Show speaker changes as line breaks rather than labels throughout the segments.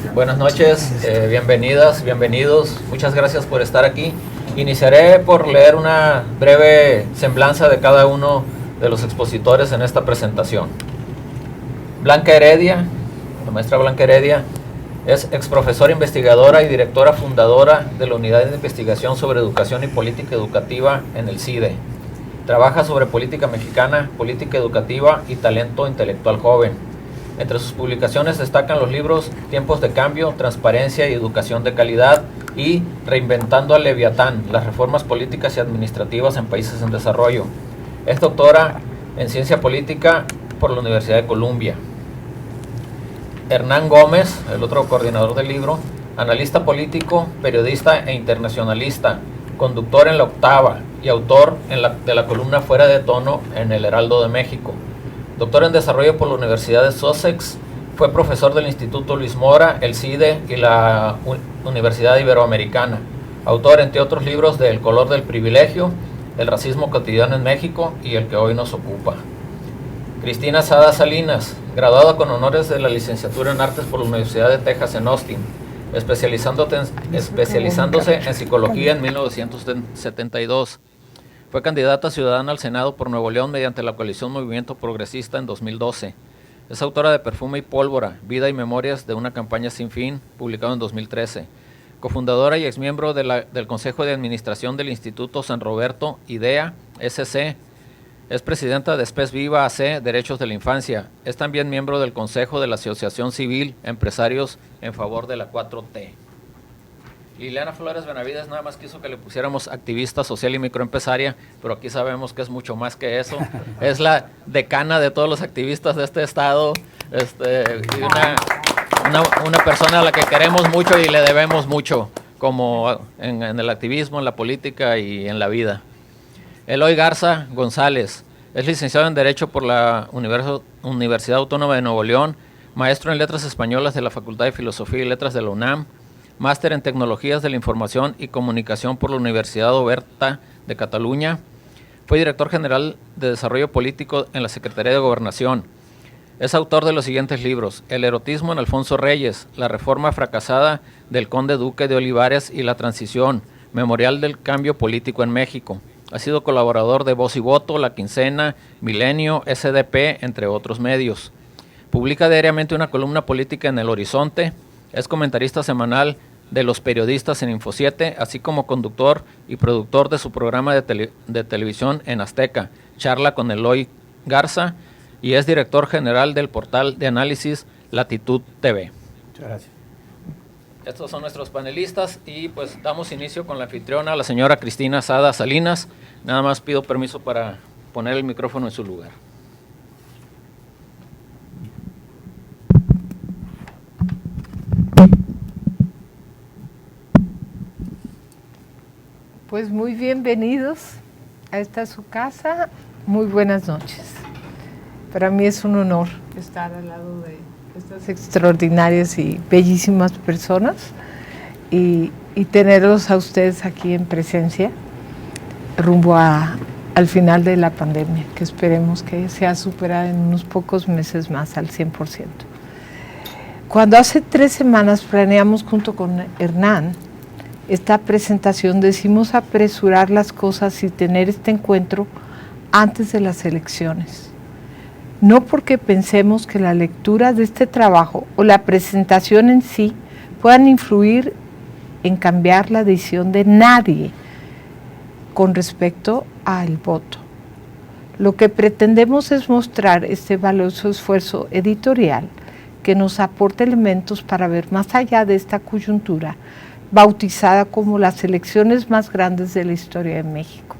Buenas noches, bienvenidas, bienvenidos. Muchas gracias por estar aquí. Iniciaré por leer una breve semblanza de cada uno de los expositores en esta presentación. Blanca Heredia, la maestra Blanca Heredia, es exprofesora investigadora y directora fundadora de la Unidad de Investigación sobre Educación y Política Educativa en el CIDE. Trabaja sobre política mexicana, política educativa y talento intelectual joven. Entre sus publicaciones destacan los libros Tiempos de Cambio, Transparencia y Educación de Calidad y Reinventando al Leviatán, las reformas políticas y administrativas en países en desarrollo. Es doctora en Ciencia Política por la Universidad de Columbia. Hernán Gómez, el otro coordinador del libro, analista político, periodista e internacionalista, conductor en La Octava y autor de la columna Fuera de Tono en El Heraldo de México. Doctor en Desarrollo por la Universidad de Sussex, fue profesor del Instituto Luis Mora, el CIDE y la Universidad Iberoamericana. Autor, entre otros libros, de El color del privilegio, El racismo cotidiano en México y El que hoy nos ocupa. Cristina Sada Salinas, graduada con honores de la licenciatura en Artes por la Universidad de Texas en Austin, especializándose en psicología en 1972. Fue candidata ciudadana al Senado por Nuevo León mediante la coalición Movimiento Progresista en 2012. Es autora de Perfume y Pólvora, Vida y Memorias de una campaña sin fin, publicado en 2013. Cofundadora y exmiembro del Consejo de Administración del Instituto San Roberto, IDEA, SC. Es presidenta de Espes Viva AC, Derechos de la Infancia. Es también miembro del Consejo de la Asociación Civil Empresarios en Favor de la 4T. Liliana Flores Benavides nada más quiso que le pusiéramos activista social y microempresaria, pero aquí sabemos que es mucho más que eso. Es la decana de todos los activistas de este estado, y una persona a la que queremos mucho y le debemos mucho, como en el activismo, en la política y en la vida. Eloy Garza González es licenciado en Derecho por la Universidad Autónoma de Nuevo León, maestro en Letras Españolas de la Facultad de Filosofía y Letras de la UNAM, máster en Tecnologías de la Información y Comunicación por la Universidad Oberta de Cataluña. Fue director general de Desarrollo Político en la Secretaría de Gobernación. Es autor de los siguientes libros: El erotismo en Alfonso Reyes, La reforma fracasada del conde duque de Olivares y la transición, Memorial del cambio político en México. Ha sido colaborador de Voz y Voto, La Quincena, Milenio, SDP, entre otros medios. Publica diariamente una columna política en El Horizonte. Es comentarista semanal de Los Periodistas en Info7, así como conductor y productor de su programa de televisión en Azteca, Charla con Eloy Garza, y es director general del portal de análisis Latitud TV.
Muchas gracias.
Estos son nuestros panelistas y pues damos inicio con la anfitriona, la señora Cristina Sada Salinas. Nada más pido permiso para poner el micrófono en su lugar.
Pues muy bienvenidos a esta su casa, muy buenas noches. Para mí es un honor estar al lado de estas extraordinarias y bellísimas personas y tenerlos a ustedes aquí en presencia rumbo al final de la pandemia, que esperemos que sea superada en unos pocos meses más al 100%. Cuando hace 3 semanas planeamos junto con Hernán esta presentación, decidimos apresurar las cosas y tener este encuentro antes de las elecciones. No porque pensemos que la lectura de este trabajo o la presentación en sí puedan influir en cambiar la decisión de nadie con respecto al voto. Lo que pretendemos es mostrar este valioso esfuerzo editorial que nos aporta elementos para ver más allá de esta coyuntura bautizada como las elecciones más grandes de la historia de México,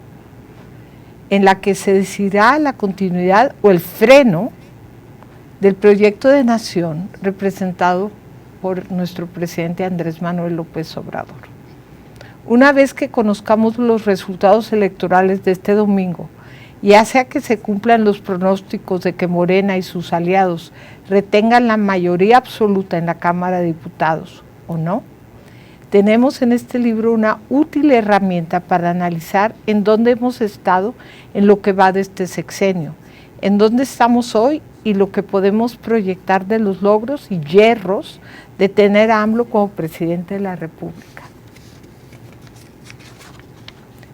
en la que se decidirá la continuidad o el freno del proyecto de nación representado por nuestro presidente Andrés Manuel López Obrador. Una vez que conozcamos los resultados electorales de este domingo, ya sea que se cumplan los pronósticos de que Morena y sus aliados retengan la mayoría absoluta en la Cámara de Diputados o no, tenemos en este libro una útil herramienta para analizar en dónde hemos estado en lo que va de este sexenio, en dónde estamos hoy y lo que podemos proyectar de los logros y yerros de tener a AMLO como presidente de la República.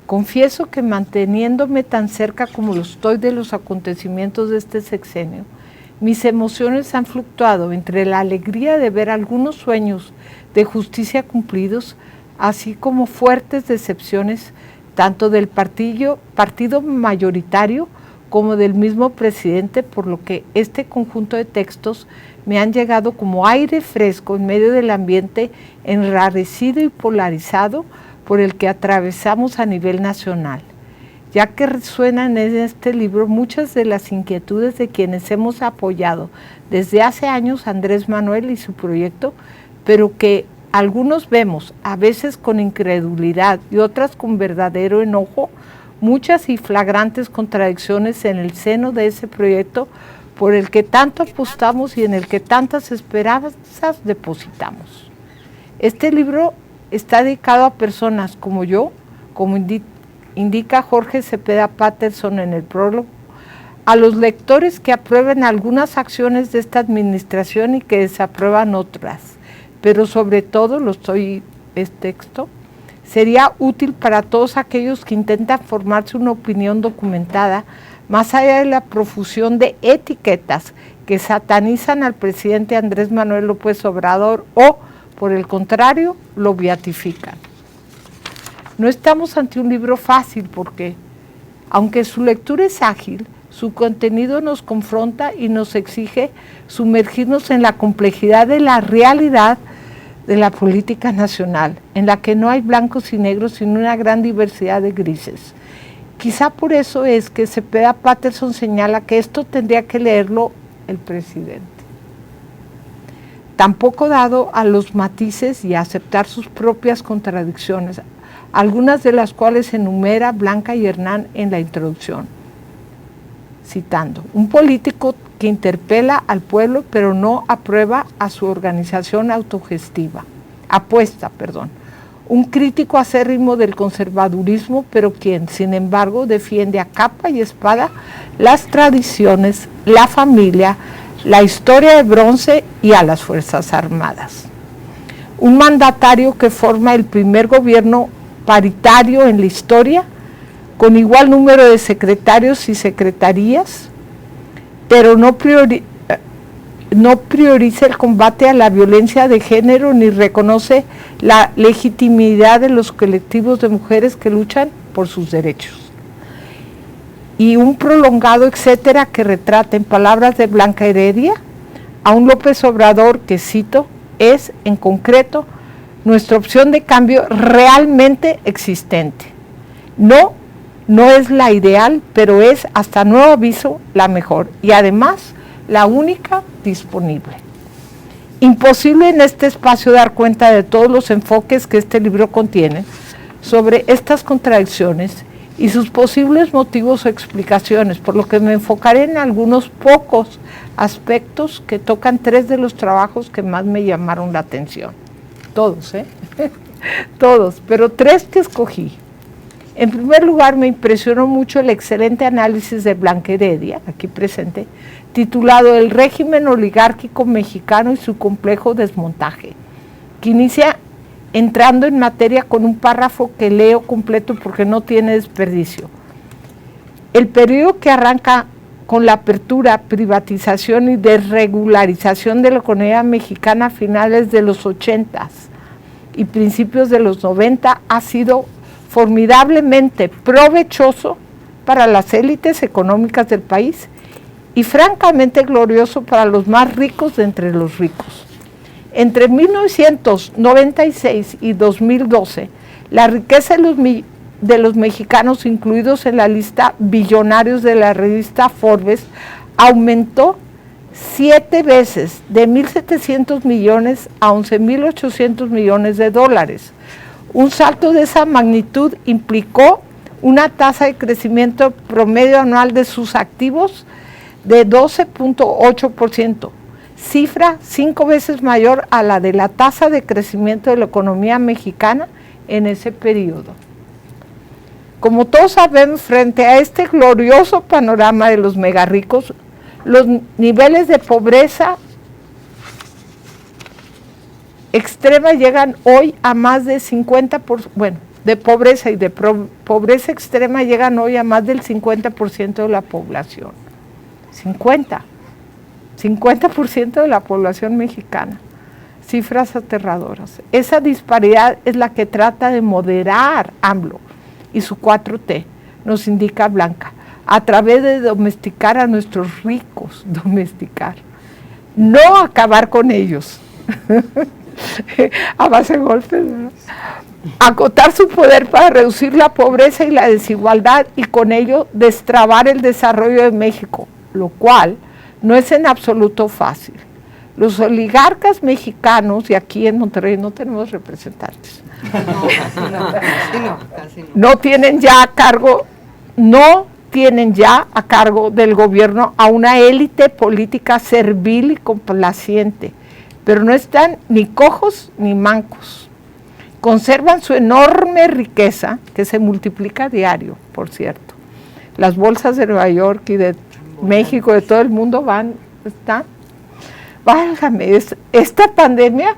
Confieso que manteniéndome tan cerca como lo estoy de los acontecimientos de este sexenio, mis emociones han fluctuado entre la alegría de ver algunos sueños de justicia cumplidos, así como fuertes decepciones tanto del partido mayoritario como del mismo presidente, por lo que este conjunto de textos me han llegado como aire fresco en medio del ambiente enrarecido y polarizado por el que atravesamos a nivel nacional, ya que resuenan en este libro muchas de las inquietudes de quienes hemos apoyado desde hace años a Andrés Manuel y su proyecto, pero que algunos vemos, a veces con incredulidad y otras con verdadero enojo, muchas y flagrantes contradicciones en el seno de ese proyecto por el que tanto apostamos y en el que tantas esperanzas depositamos. Este libro está dedicado a personas como yo, como indica Jorge Cepeda Patterson en el prólogo, a los lectores que aprueben algunas acciones de esta administración y que desaprueban otras, pero sobre todo, texto, sería útil para todos aquellos que intentan formarse una opinión documentada, más allá de la profusión de etiquetas que satanizan al presidente Andrés Manuel López Obrador o, por el contrario, lo beatifican. No estamos ante un libro fácil porque, aunque su lectura es ágil, su contenido nos confronta y nos exige sumergirnos en la complejidad de la realidad de la política nacional, en la que no hay blancos y negros, sino una gran diversidad de grises. Quizá por eso es que Cepeda Patterson señala que esto tendría que leerlo el presidente. Tampoco dado a los matices y a aceptar sus propias contradicciones, algunas de las cuales enumera Blanca y Hernán en la introducción, citando: un político que interpela al pueblo pero no aprueba a su organización apuesta, un crítico acérrimo del conservadurismo, pero quien, sin embargo, defiende a capa y espada las tradiciones, la familia, la historia de bronce y a las Fuerzas Armadas. Un mandatario que forma el primer gobierno paritario en la historia, con igual número de secretarios y secretarías, pero no prioriza el combate a la violencia de género ni reconoce la legitimidad de los colectivos de mujeres que luchan por sus derechos. Y un prolongado etcétera que retrata, en palabras de Blanca Heredia, a un López Obrador que, cito, es, en concreto, nuestra opción de cambio realmente existente. No es la ideal, pero es, hasta nuevo aviso, la mejor y además la única disponible. Imposible en este espacio dar cuenta de todos los enfoques que este libro contiene sobre estas contradicciones y sus posibles motivos o explicaciones, por lo que me enfocaré en algunos pocos aspectos que tocan tres de los trabajos que más me llamaron la atención. Todos, todos, pero tres que escogí. En primer lugar, me impresionó mucho el excelente análisis de Blanca Heredia, aquí presente, titulado El régimen oligárquico mexicano y su complejo desmontaje, que inicia entrando en materia con un párrafo que leo completo porque no tiene desperdicio. El periodo que arranca con la apertura, privatización y desregularización de la economía mexicana a finales de los 80s y principios de los 90 ha sido formidablemente provechoso para las élites económicas del país y francamente glorioso para los más ricos de entre los ricos. Entre 1996 y 2012, la riqueza de los mexicanos incluidos en la lista billonarios de la revista Forbes aumentó 7 veces, de 1.700 millones a 11.800 millones de dólares. Un salto de esa magnitud implicó una tasa de crecimiento promedio anual de sus activos de 12.8%, cifra 5 veces mayor a la de la tasa de crecimiento de la economía mexicana en ese periodo. Como todos sabemos, frente a este glorioso panorama de los megarricos, Los niveles de pobreza extrema llegan hoy a más de 50%, bueno, de pobreza y de pobreza extrema llegan hoy a más del 50% de la población. 50% de la población mexicana. Cifras aterradoras. Esa disparidad es la que trata de moderar AMLO y su 4T, nos indica Blanca, a través de domesticar a nuestros ricos, no acabar con ellos, a base de golpes, ¿verdad? Acotar su poder para reducir la pobreza y la desigualdad y con ello destrabar el desarrollo de México, lo cual no es en absoluto fácil. Los oligarcas mexicanos, y aquí en Monterrey no tenemos representantes, no tienen ya a cargo del gobierno a una élite política servil y complaciente, pero no están ni cojos ni mancos. Conservan su enorme riqueza, que se multiplica a diario, por cierto. Las bolsas de Nueva York y de México, de todo el mundo están. Válgame, esta pandemia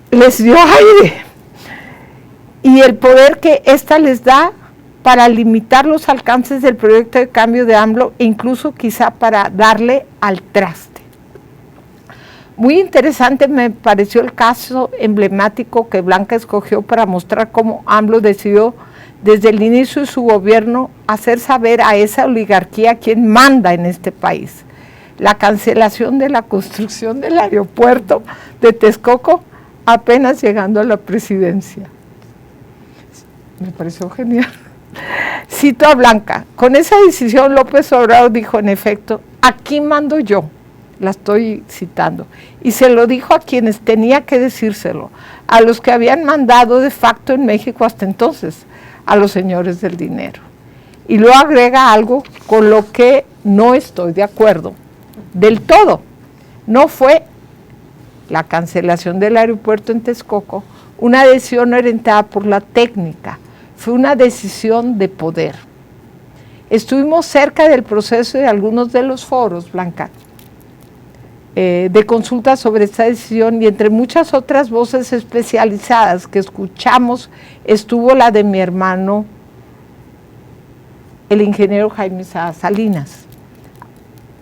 les dio aire y el poder que esta les da para limitar los alcances del proyecto de cambio de AMLO e incluso quizá para darle al traste. Muy interesante me pareció el caso emblemático que Blanca escogió para mostrar cómo AMLO decidió desde el inicio de su gobierno hacer saber a esa oligarquía quién manda en este país. La cancelación de la construcción del aeropuerto de Texcoco apenas llegando a la presidencia. Me pareció genial. Cito a Blanca, con esa decisión López Obrador dijo en efecto, aquí mando yo, la estoy citando, y se lo dijo a quienes tenía que decírselo, a los que habían mandado de facto en México hasta entonces, a los señores del dinero. Y luego agrega algo con lo que no estoy de acuerdo. Del todo, no fue la cancelación del aeropuerto en Texcoco una decisión orientada por la técnica, fue una decisión de poder. Estuvimos cerca del proceso de algunos de los foros, Blanca, de consulta sobre esta decisión y entre muchas otras voces especializadas que escuchamos estuvo la de mi hermano, el ingeniero Jaime Salinas,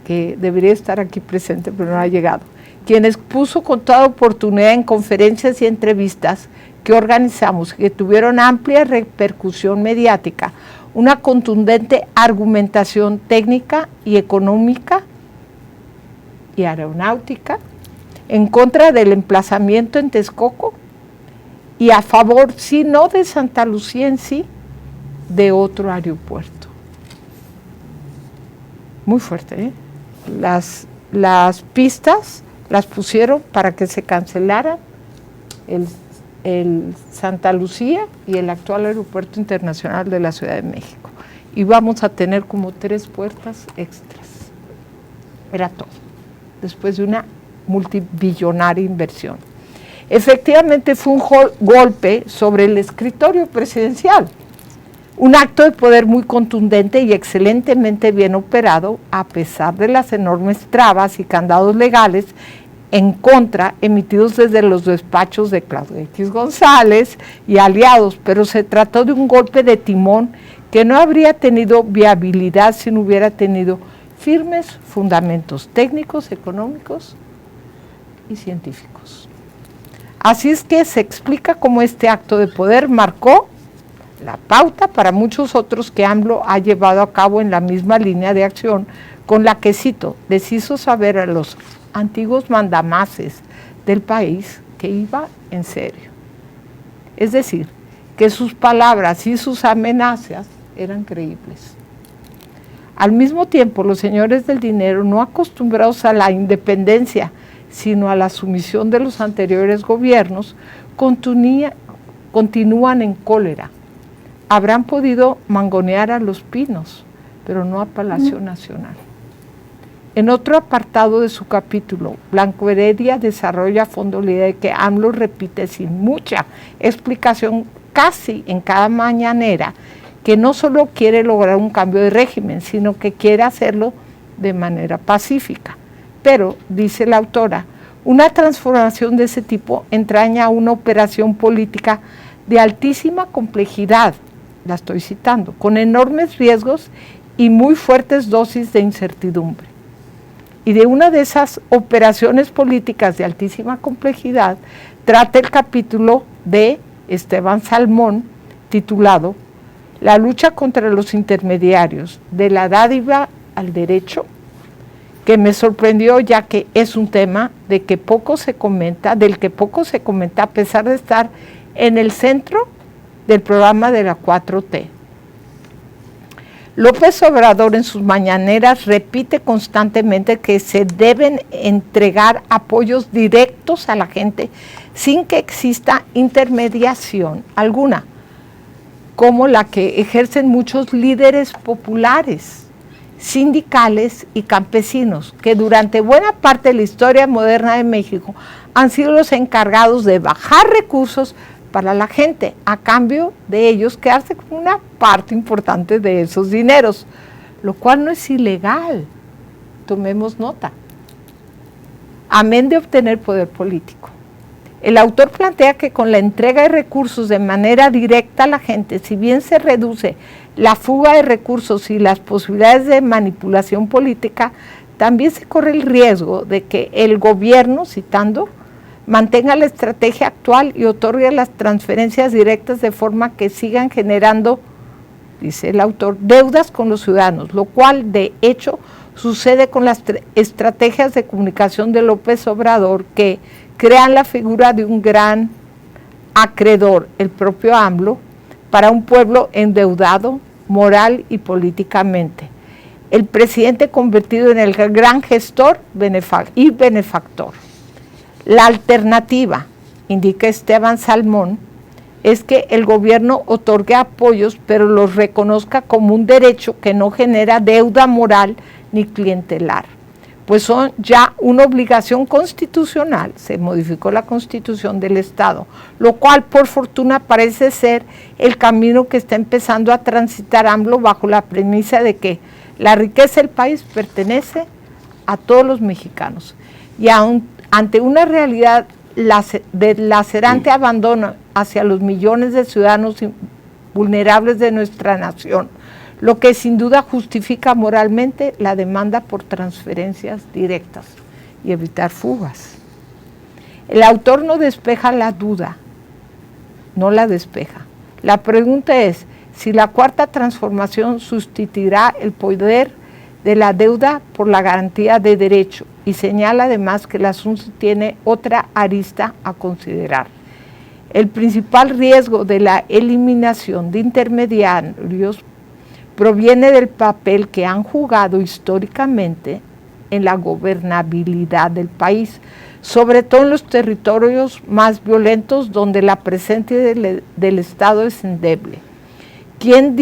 que debería estar aquí presente, pero no ha llegado, quien expuso con toda oportunidad en conferencias y entrevistas que organizamos, que tuvieron amplia repercusión mediática, una contundente argumentación técnica y económica y aeronáutica en contra del emplazamiento en Texcoco y a favor, si no de Santa Lucía en sí, de otro aeropuerto. Muy fuerte, ¿eh? Las pistas las pusieron para que se cancelaran el Santa Lucía y el actual aeropuerto internacional de la Ciudad de México. Y vamos a tener como 3 puertas extras. Era todo, después de una multibillonaria inversión. Efectivamente fue un golpe sobre el escritorio presidencial, un acto de poder muy contundente y excelentemente bien operado, a pesar de las enormes trabas y candados legales en contra emitidos desde los despachos de Claudio X González y aliados, pero se trató de un golpe de timón que no habría tenido viabilidad si no hubiera tenido firmes fundamentos técnicos, económicos y científicos. Así es que se explica cómo este acto de poder marcó la pauta para muchos otros que AMLO ha llevado a cabo en la misma línea de acción con la que, cito, les hizo saber a los antiguos mandamases del país que iba en serio. Es decir, que sus palabras y sus amenazas eran creíbles. Al mismo tiempo, los señores del dinero, no acostumbrados a la independencia, sino a la sumisión de los anteriores gobiernos, continúan en cólera. Habrán podido mangonear a Los Pinos, pero no a Palacio Nacional. En otro apartado de su capítulo, Blanco Heredia desarrolla a fondo la idea de que AMLO repite sin mucha explicación casi en cada mañanera que no solo quiere lograr un cambio de régimen, sino que quiere hacerlo de manera pacífica. Pero, dice la autora, una transformación de ese tipo entraña una operación política de altísima complejidad, la estoy citando, con enormes riesgos y muy fuertes dosis de incertidumbre. Y de una de esas operaciones políticas de altísima complejidad trata el capítulo de Esteban Salmón, titulado La lucha contra los intermediarios, de la dádiva al derecho, que me sorprendió ya que es un tema del que poco se comenta, a pesar de estar en el centro del programa de la 4T. López Obrador en sus mañaneras repite constantemente que se deben entregar apoyos directos a la gente sin que exista intermediación alguna, como la que ejercen muchos líderes populares, sindicales y campesinos, que durante buena parte de la historia moderna de México han sido los encargados de bajar recursos para la gente, a cambio de ellos quedarse con una parte importante de esos dineros, lo cual no es ilegal, tomemos nota, amén de obtener poder político. El autor plantea que con la entrega de recursos de manera directa a la gente, si bien se reduce la fuga de recursos y las posibilidades de manipulación política, también se corre el riesgo de que el gobierno, citando, mantenga la estrategia actual y otorgue las transferencias directas de forma que sigan generando, dice el autor, deudas con los ciudadanos, lo cual de hecho sucede con las estrategias de comunicación de López Obrador, que crean la figura de un gran acreedor, el propio AMLO, para un pueblo endeudado moral y políticamente. El presidente convertido en el gran gestor y benefactor. La alternativa, indica Esteban Salmón, es que el gobierno otorgue apoyos, pero los reconozca como un derecho que no genera deuda moral ni clientelar, pues son ya una obligación constitucional. Se modificó la Constitución del Estado, lo cual por fortuna parece ser el camino que está empezando a transitar AMLO, bajo la premisa de que la riqueza del país pertenece a todos los mexicanos. Y ante una realidad de lacerante abandono hacia los millones de ciudadanos vulnerables de nuestra nación, lo que sin duda justifica moralmente la demanda por transferencias directas y evitar fugas. El autor no despeja la duda, no la despeja. La pregunta es si la cuarta transformación sustituirá el poder de la deuda por la garantía de derecho, y señala además que el asunto tiene otra arista a considerar. El principal riesgo de la eliminación de intermediarios proviene del papel que han jugado históricamente en la gobernabilidad del país, sobre todo en los territorios más violentos donde la presencia del Estado es endeble. ¿Quién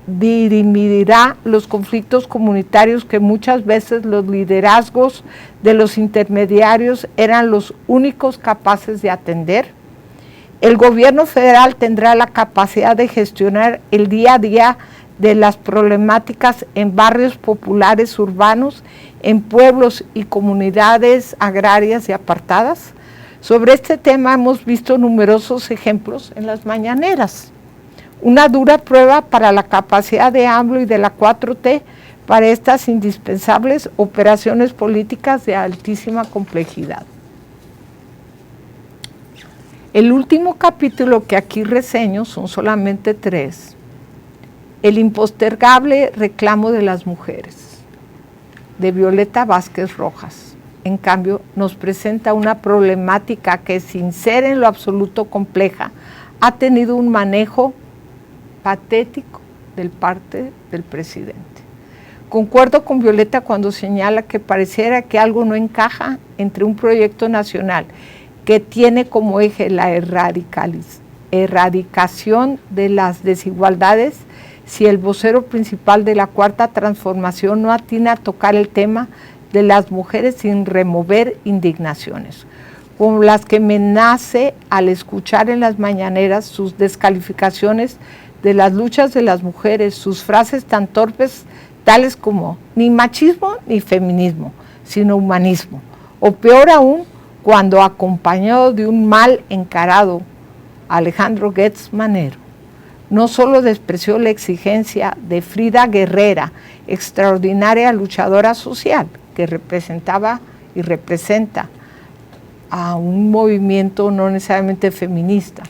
dirimirá los conflictos comunitarios que muchas veces los liderazgos de los intermediarios eran los únicos capaces de atender? El gobierno federal tendrá la capacidad de gestionar el día a día de las problemáticas en barrios populares urbanos, en pueblos y comunidades agrarias y apartadas. Sobre este tema hemos visto numerosos ejemplos en las mañaneras. Una dura prueba para la capacidad de AMLO y de la 4T para estas indispensables operaciones políticas de altísima complejidad. El último capítulo que aquí reseño, son solamente 3, el impostergable reclamo de las mujeres, de Violeta Vázquez Rojas. En cambio, nos presenta una problemática que, sin ser en lo absoluto compleja, ha tenido un manejo patético del parte del presidente. Concuerdo con Violeta cuando señala que pareciera que algo no encaja entre un proyecto nacional que tiene como eje la erradicación de las desigualdades, si el vocero principal de la Cuarta Transformación no atina a tocar el tema de las mujeres sin remover indignaciones, como las que me nace al escuchar en las mañaneras sus descalificaciones de las luchas de las mujeres, sus frases tan torpes, tales como ni machismo ni feminismo, sino humanismo, o peor aún, cuando acompañado de un mal encarado, Alejandro Gertz Manero no solo despreció la exigencia de Frida Guerrera, extraordinaria luchadora social, que representaba y representa a un movimiento no necesariamente feminista,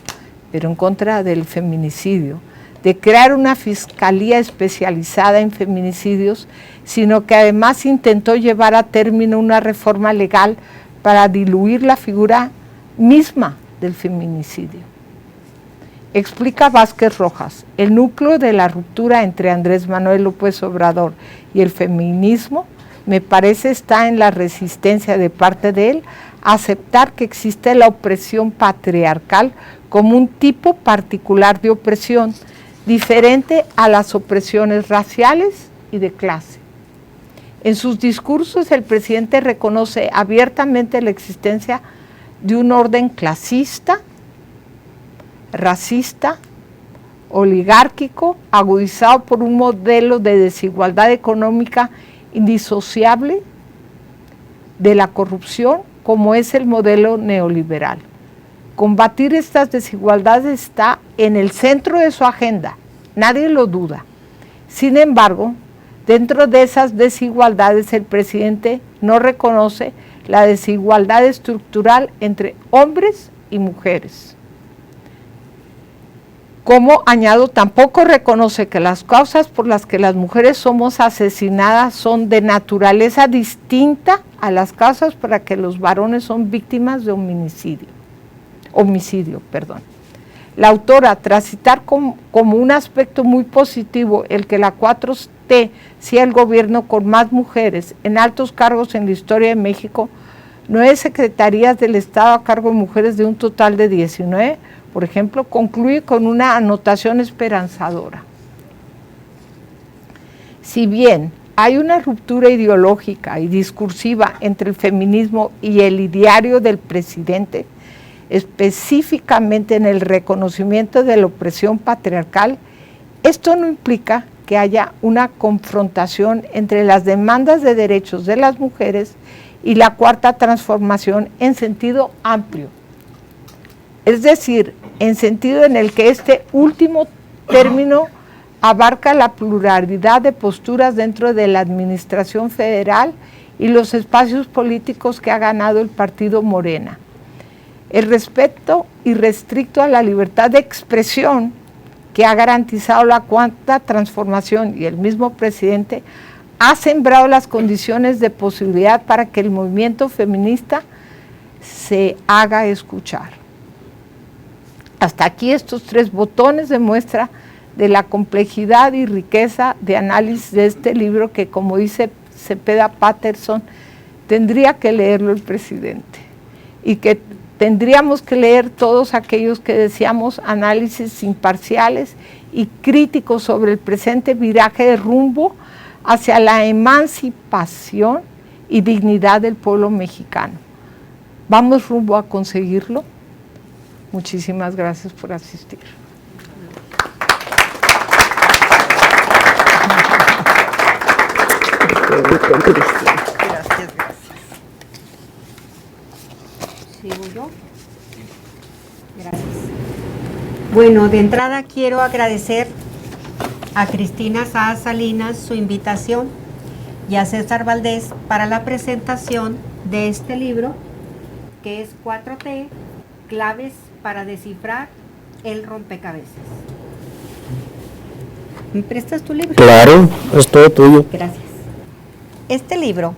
pero en contra del feminicidio, de crear una fiscalía especializada en feminicidios, sino que además intentó llevar a término una reforma legal para diluir la figura misma del feminicidio. Explica Vázquez Rojas, el núcleo de la ruptura entre Andrés Manuel López Obrador y el feminismo, me parece, está en la resistencia de parte de él a aceptar que existe la opresión patriarcal como un tipo particular de opresión, diferente a las opresiones raciales y de clase. En sus discursos el presidente reconoce abiertamente la existencia de un orden clasista, racista, oligárquico, agudizado por un modelo de desigualdad económica indisociable de la corrupción, como es el modelo neoliberal. Combatir estas desigualdades está en el centro de su agenda, nadie lo duda. Sin embargo, dentro de esas desigualdades el presidente no reconoce la desigualdad estructural entre hombres y mujeres. Como añado, tampoco reconoce que las causas por las que las mujeres somos asesinadas son de naturaleza distinta a las causas por las que los varones son víctimas de homicidio. La autora, tras citar como un aspecto muy positivo el que la 4T sea el gobierno con más mujeres en altos cargos en la historia de México, 9 secretarías del Estado a cargo de mujeres de un total de 19, por ejemplo, concluye con una anotación esperanzadora. Si bien hay una ruptura ideológica y discursiva entre el feminismo y el ideario del presidente, específicamente en el reconocimiento de la opresión patriarcal, esto no implica que haya una confrontación entre las demandas de derechos de las mujeres y la cuarta transformación en sentido amplio. Es decir, en sentido en el que este último término abarca la pluralidad de posturas dentro de la administración federal y los espacios políticos que ha ganado el partido Morena. El respeto irrestricto a la libertad de expresión que ha garantizado la cuarta transformación y el mismo presidente ha sembrado las condiciones de posibilidad para que el movimiento feminista se haga escuchar. Hasta aquí estos 3 botones de muestra de la complejidad y riqueza de análisis de este libro que, como dice Cepeda Patterson, tendría que leerlo el presidente y que tendríamos que leer todos aquellos que deseamos análisis imparciales y críticos sobre el presente viraje de rumbo hacia la emancipación y dignidad del pueblo mexicano. ¿Vamos rumbo a conseguirlo? Muchísimas gracias por asistir.
Gracias. ¿Sigo yo? Gracias. Bueno, de entrada quiero agradecer a Cristina Saaz Salinas su invitación y a César Valdés para la presentación de este libro que es 4T, claves para descifrar el rompecabezas. ¿Me prestas tu libro?
Claro, es todo tuyo.
Gracias. Este libro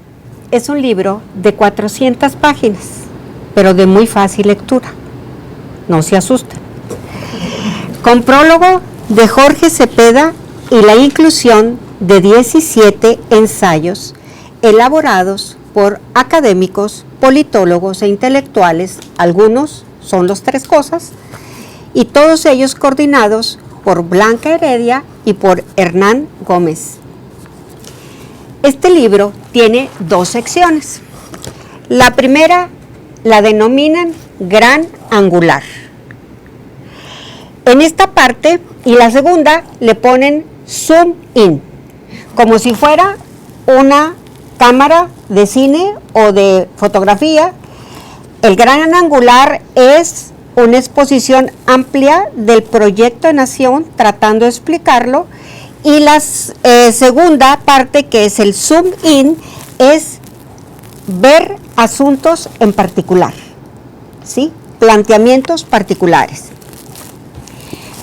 es un libro de 400 páginas, pero de muy fácil lectura. No se asusten. Con prólogo de Jorge Cepeda y la inclusión de 17 ensayos elaborados por académicos, politólogos e intelectuales, algunos son los 3 cosas, y todos ellos coordinados por Blanca Heredia y por Hernán Gómez. Este libro tiene 2 secciones. La primera la denominan Gran Angular. En esta parte, y la segunda le ponen Zoom In, como si fuera una cámara de cine o de fotografía. El gran angular es una exposición amplia del proyecto de nación tratando de explicarlo, y la segunda parte, que es el zoom in, es ver asuntos en particular, ¿sí? Planteamientos particulares.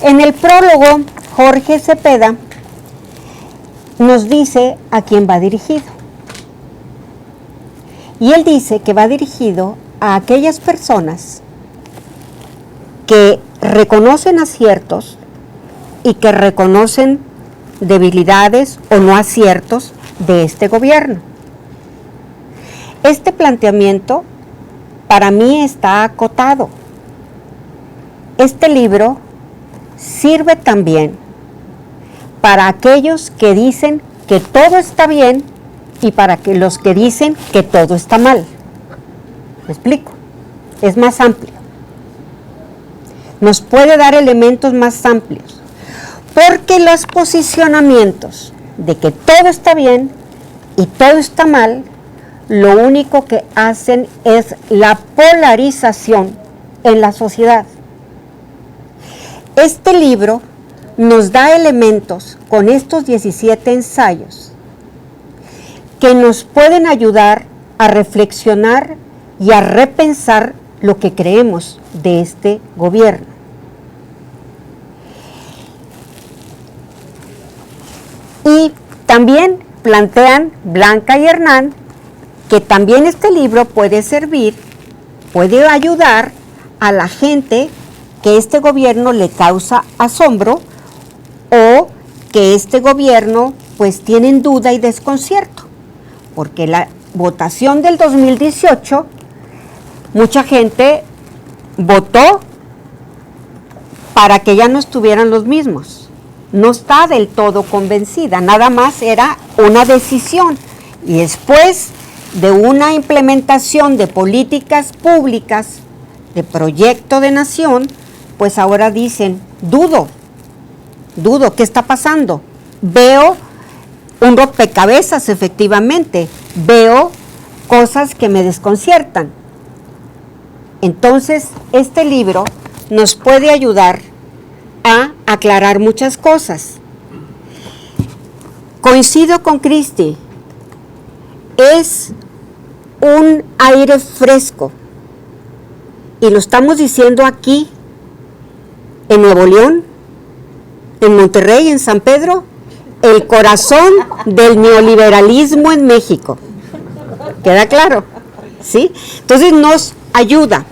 En el prólogo, Jorge Cepeda nos dice a quién va dirigido. Y él dice que va dirigido a aquellas personas que reconocen aciertos y que reconocen debilidades o no aciertos de este gobierno. Este planteamiento para mí está acotado. Este libro sirve también para aquellos que dicen que todo está bien y para que los que dicen que todo está mal. ¿Me explico? Es más amplio. Nos puede dar elementos más amplios, porque los posicionamientos de que todo está bien y todo está mal, lo único que hacen es la polarización en la sociedad. Este libro nos da elementos con estos 17 ensayos que nos pueden ayudar a reflexionar y a repensar lo que creemos de este gobierno. Y también plantean Blanca y Hernán que también este libro puede servir, puede ayudar a la gente que este gobierno le causa asombro o que este gobierno pues tienen duda y desconcierto, porque la votación del 2018 mucha gente votó para que ya no estuvieran los mismos. No está del todo convencida, nada más era una decisión, y después de una implementación de políticas públicas, de proyecto de nación, pues ahora dicen, dudo, ¿qué está pasando? Veo un rompecabezas, efectivamente, veo cosas que me desconciertan. Entonces, este libro nos puede ayudar a aclarar muchas cosas. Coincido con Cristi, es un aire fresco, y lo estamos diciendo aquí, en Nuevo León, en Monterrey, en San Pedro, el corazón del neoliberalismo en México. ¿Queda claro? ¿Sí? Entonces nos ayuda.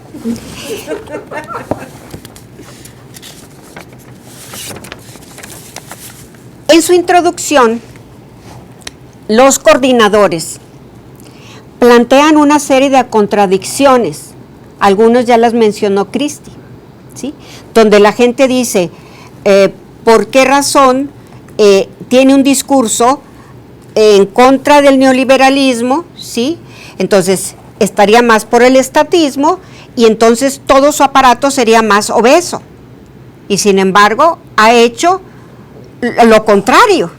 En su introducción, los coordinadores plantean una serie de contradicciones, algunos ya las mencionó Cristi, ¿sí? Donde la gente dice, ¿por qué razón tiene un discurso en contra del neoliberalismo? ¿Sí? Entonces, estaría más por el estatismo, y entonces todo su aparato sería más obeso. Y sin embargo, ha hecho lo contrario.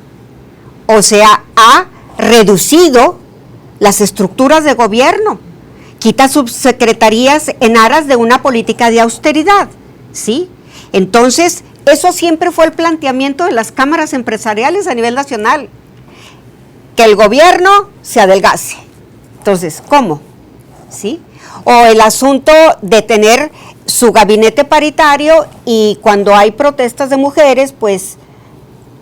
O sea, ha reducido las estructuras de gobierno, quita subsecretarías en aras de una política de austeridad, ¿sí? Entonces, eso siempre fue el planteamiento de las cámaras empresariales a nivel nacional, que el gobierno se adelgace. Entonces, ¿cómo? ¿Sí? O el asunto de tener su gabinete paritario, y cuando hay protestas de mujeres, pues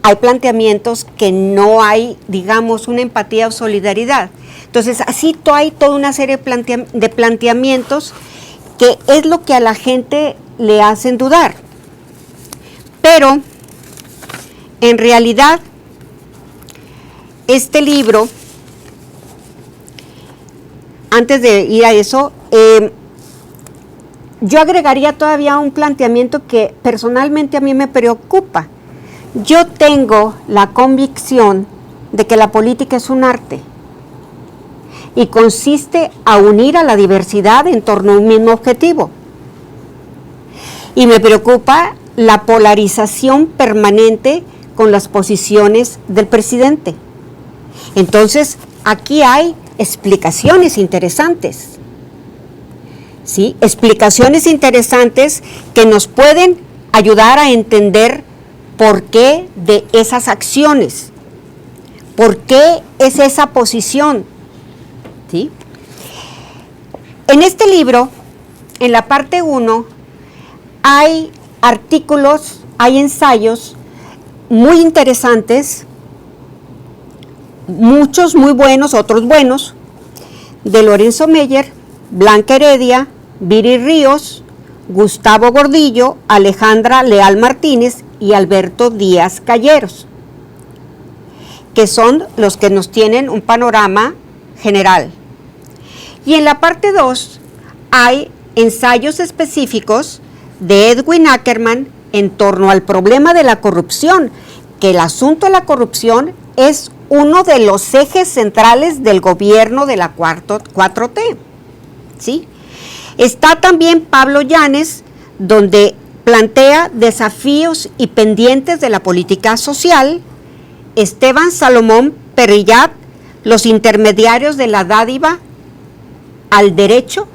hay planteamientos que no hay, digamos, una empatía o solidaridad. Entonces, así hay toda una serie de planteamientos que es lo que a la gente le hacen dudar. Pero, en realidad, este libro, antes de ir a eso, yo agregaría todavía un planteamiento que personalmente a mí me preocupa. Yo tengo la convicción de que la política es un arte y consiste a unir a la diversidad en torno a un mismo objetivo. Y me preocupa la polarización permanente con las posiciones del presidente. Entonces, aquí hay explicaciones interesantes, ¿sí? Explicaciones interesantes que nos pueden ayudar a entender por qué de esas acciones, por qué es esa posición, ¿sí? En este libro, en la parte 1, hay artículos, hay ensayos muy interesantes, muchos muy buenos, otros buenos, de Lorenzo Meyer, Blanca Heredia, Viri Ríos, Gustavo Gordillo, Alejandra Leal Martínez y Alberto Díaz Calleros, que son los que nos tienen un panorama general. Y en la parte 2 hay ensayos específicos de Edwin Ackerman en torno al problema de la corrupción, que el asunto de la corrupción es uno de los ejes centrales del gobierno de la 4T, ¿sí? Está también Pablo Llanes, donde plantea desafíos y pendientes de la política social. Esteban Salomón Perillat, los intermediarios de la dádiva al derecho,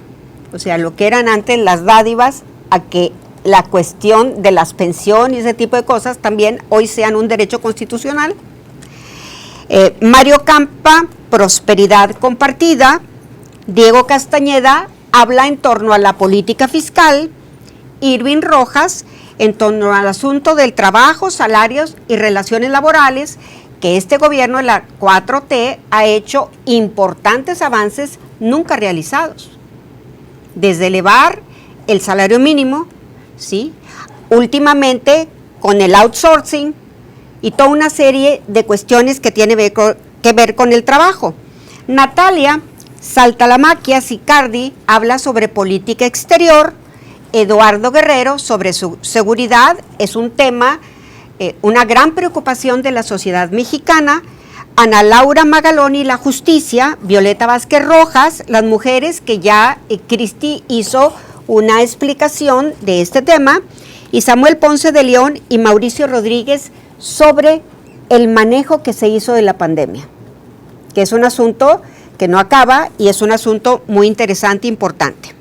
o sea, lo que eran antes las dádivas, a que la cuestión de las pensiones y ese tipo de cosas también hoy sean un derecho constitucional. Mario Campa, prosperidad compartida. Diego Castañeda habla en torno a la política fiscal. Irving Rojas, en torno al asunto del trabajo, salarios y relaciones laborales, que este gobierno de la 4T ha hecho importantes avances nunca realizados. Desde elevar el salario mínimo, ¿sí? Últimamente con el outsourcing y toda una serie de cuestiones que tienen que ver con el trabajo. Natalia Saltalamaquia Sicardi habla sobre política exterior. Eduardo Guerrero sobre su seguridad, es un tema, una gran preocupación de la sociedad mexicana. Ana Laura Magaloni, la justicia. Violeta Vázquez Rojas, las mujeres, que ya Cristi hizo una explicación de este tema. Y Samuel Ponce de León y Mauricio Rodríguez sobre el manejo que se hizo de la pandemia, que es un asunto que no acaba y es un asunto muy interesante e importante.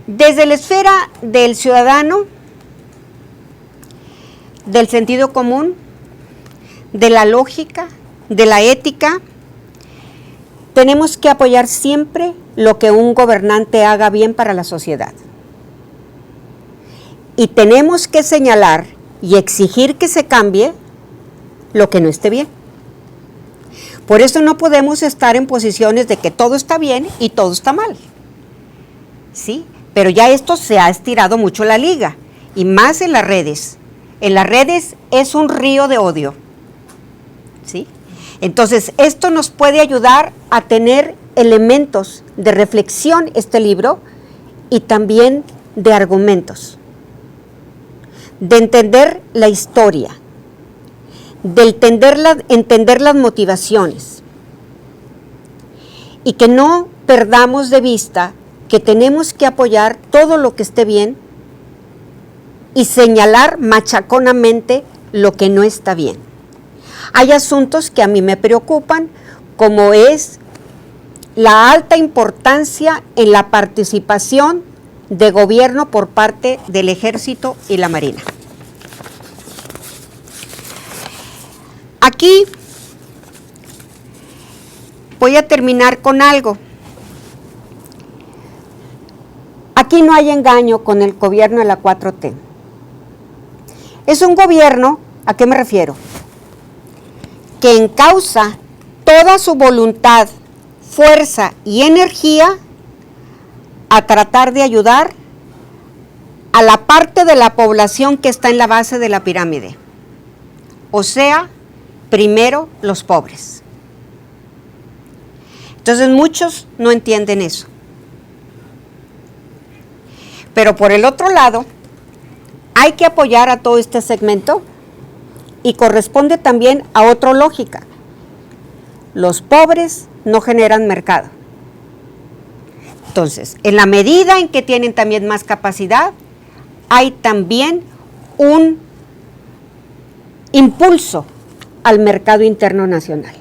Desde la esfera del ciudadano, del sentido común, de la lógica, de la ética, tenemos que apoyar siempre lo que un gobernante haga bien para la sociedad. Y tenemos que señalar y exigir que se cambie lo que no esté bien. Por eso no podemos estar en posiciones de que todo está bien y todo está mal, ¿sí? Pero ya esto se ha estirado mucho la liga, y más en las redes. En las redes es un río de odio, ¿sí? Entonces, esto nos puede ayudar a tener elementos de reflexión, este libro, y también de argumentos, de entender la historia, de entender las motivaciones, y que no perdamos de vista que tenemos que apoyar todo lo que esté bien y señalar machaconamente lo que no está bien. Hay asuntos que a mí me preocupan, como es la alta importancia en la participación de gobierno por parte del Ejército y la Marina. Aquí voy a terminar con algo. Aquí no hay engaño con el gobierno de la 4T. Es un gobierno, ¿a qué me refiero? Que encausa toda su voluntad, fuerza y energía a tratar de ayudar a la parte de la población que está en la base de la pirámide. O sea, primero los pobres. Entonces muchos no entienden eso. Pero por el otro lado, hay que apoyar a todo este segmento y corresponde también a otra lógica. Los pobres no generan mercado. Entonces, en la medida en que tienen también más capacidad, hay también un impulso al mercado interno nacional.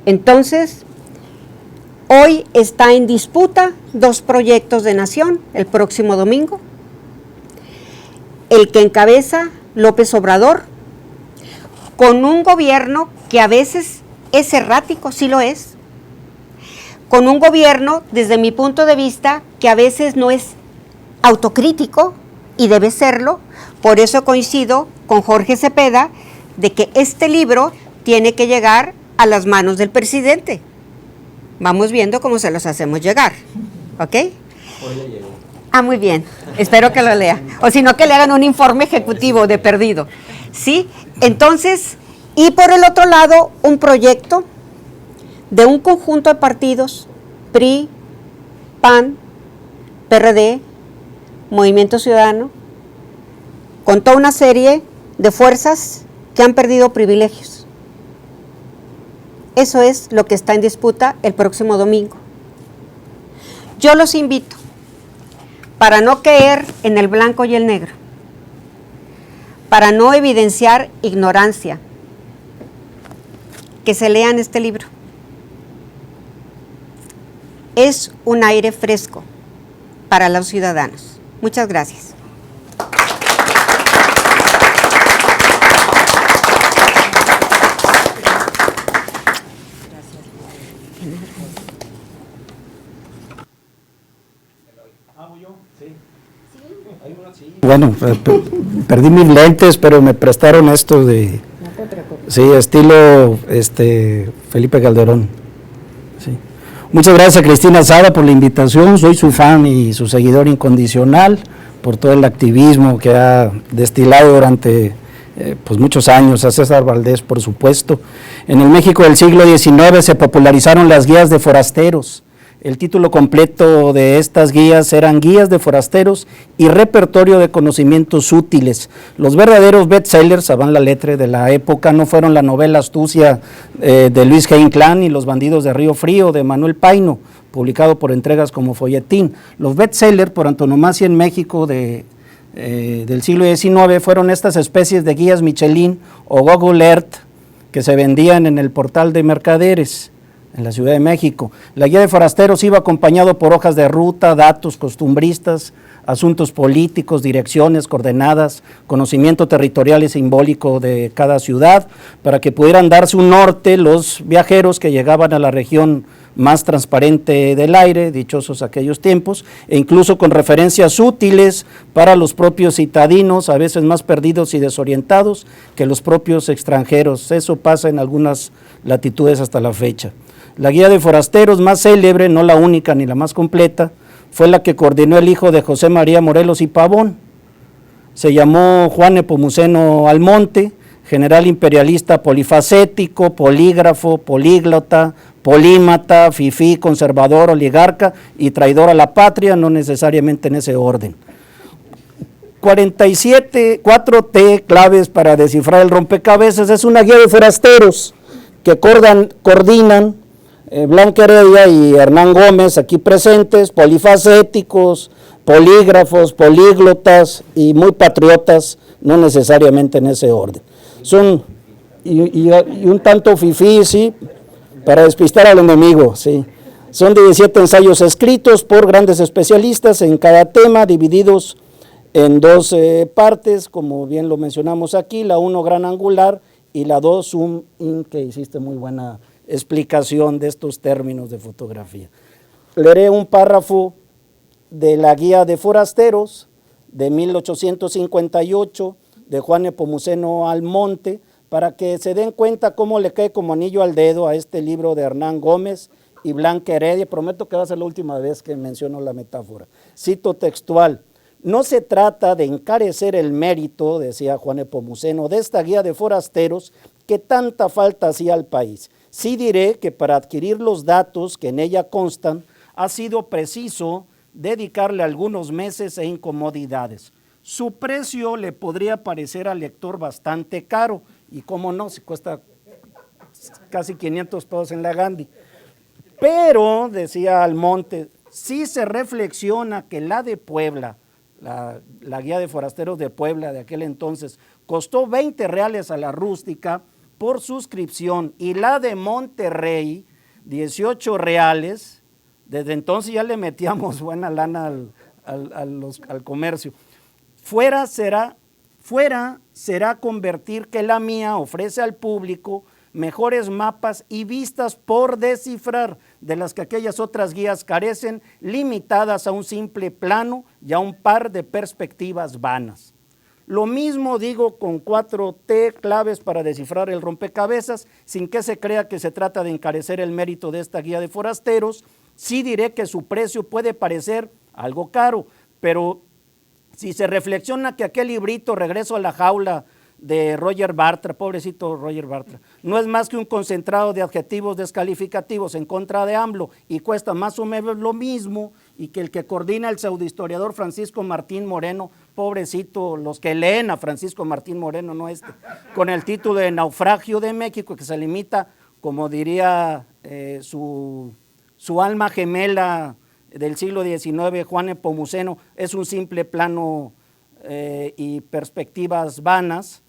Entonces, hoy está en disputa 2 proyectos de nación el próximo domingo. El que encabeza López Obrador, con un gobierno que a veces es errático, sí lo es, con un gobierno, desde mi punto de vista, que a veces no es autocrítico y debe serlo. Por eso coincido con Jorge Cepeda de que este libro tiene que llegar a las manos del presidente. Vamos viendo cómo se los hacemos llegar, ¿ok? Ah, muy bien, espero que lo lea. O si no, que le hagan un informe ejecutivo de perdido. ¿Sí? Entonces, y por el otro lado, un proyecto de un conjunto de partidos, PRI, PAN, PRD, Movimiento Ciudadano, con toda una serie de fuerzas que han perdido privilegios. Eso es lo que está en disputa el próximo domingo. Yo los invito, para no caer en el blanco y el negro, para no evidenciar ignorancia, que se lean este libro. Es un aire fresco para los ciudadanos. Muchas gracias.
Bueno, perdí mis lentes, pero me prestaron estos de, sí, estilo Felipe Calderón. Sí. Muchas gracias, Cristina Sada, por la invitación. Soy su fan y su seguidor incondicional por todo el activismo que ha destilado durante pues muchos años, a César Valdés, por supuesto. En el México del siglo XIX se popularizaron las guías de forasteros. El título completo de estas guías eran Guías de Forasteros y Repertorio de Conocimientos Útiles. Los verdaderos bestsellers, saben la letra de la época, no fueron la novela Astucia de Luis G. Inclán y Los bandidos de Río Frío de Manuel Paino, publicado por entregas como folletín. Los bestsellers por antonomasia en México del siglo XIX fueron estas especies de guías Michelin o Google Earth que se vendían en el portal de mercaderes en la Ciudad de México. La guía de forasteros iba acompañado por hojas de ruta, datos costumbristas, asuntos políticos, direcciones, coordenadas, conocimiento territorial y simbólico de cada ciudad, para que pudieran darse un norte los viajeros que llegaban a la región más transparente del aire, dichosos aquellos tiempos, e incluso con referencias útiles para los propios citadinos, a veces más perdidos y desorientados que los propios extranjeros. Eso pasa en algunas latitudes hasta la fecha. La guía de forasteros más célebre, no la única ni la más completa, fue la que coordinó el hijo de José María Morelos y Pavón. Se llamó Juan Nepomuceno Almonte, general imperialista polifacético, polígrafo, políglota, polímata, fifí, conservador, oligarca y traidor a la patria, no necesariamente en ese orden. 4T claves para descifrar el rompecabezas. Es una guía de forasteros que coordinan Blanca Heredia y Hernán Gómez, aquí presentes, polifacéticos, polígrafos, políglotas y muy patriotas, no necesariamente en ese orden. Son y un tanto fifí, sí, para despistar al enemigo, sí. Son 17 ensayos escritos por grandes especialistas en cada tema, divididos en 2 partes, como bien lo mencionamos aquí, la 1 gran angular y la 2 zoom in, que hiciste muy buena explicación de estos términos de fotografía. Leeré un párrafo de la guía de forasteros de 1858 de Juan Nepomuceno Almonte, para que se den cuenta cómo le cae como anillo al dedo a este libro de Hernán Gómez y Blanca Heredia. Prometo que va a ser la última vez que menciono la metáfora. Cito textual: no se trata de encarecer el mérito, decía Juan Nepomuceno, de esta guía de forasteros que tanta falta hacía al país. Sí diré que para adquirir los datos que en ella constan, ha sido preciso dedicarle algunos meses e incomodidades. Su precio le podría parecer al lector bastante caro, y cómo no, si cuesta casi 500 pesos en la Gandhi. Pero, decía Almonte, si se reflexiona que la de Puebla, la guía de forasteros de Puebla de aquel entonces, costó 20 reales a la rústica por suscripción, y la de Monterrey, 18 reales, desde entonces ya le metíamos buena lana al comercio. Fuera será convertir que la mía ofrece al público mejores mapas y vistas por descifrar, de las que aquellas otras guías carecen, limitadas a un simple plano y a un par de perspectivas vanas. Lo mismo digo con 4T claves para descifrar el rompecabezas, sin que se crea que se trata de encarecer el mérito de esta guía de forasteros. Sí diré que su precio puede parecer algo caro, pero si se reflexiona que aquel librito, Regreso a la Jaula, de Roger Bartra, pobrecito Roger Bartra, no es más que un concentrado de adjetivos descalificativos en contra de AMLO y cuesta más o menos lo mismo, y que el que coordina el pseudohistoriador Francisco Martín Moreno, pobrecito, los que leen a Francisco Martín Moreno, no con el título de Naufragio de México, que se limita, como diría su alma gemela del siglo XIX, Juan Nepomuceno, es un simple plano y perspectivas vanas.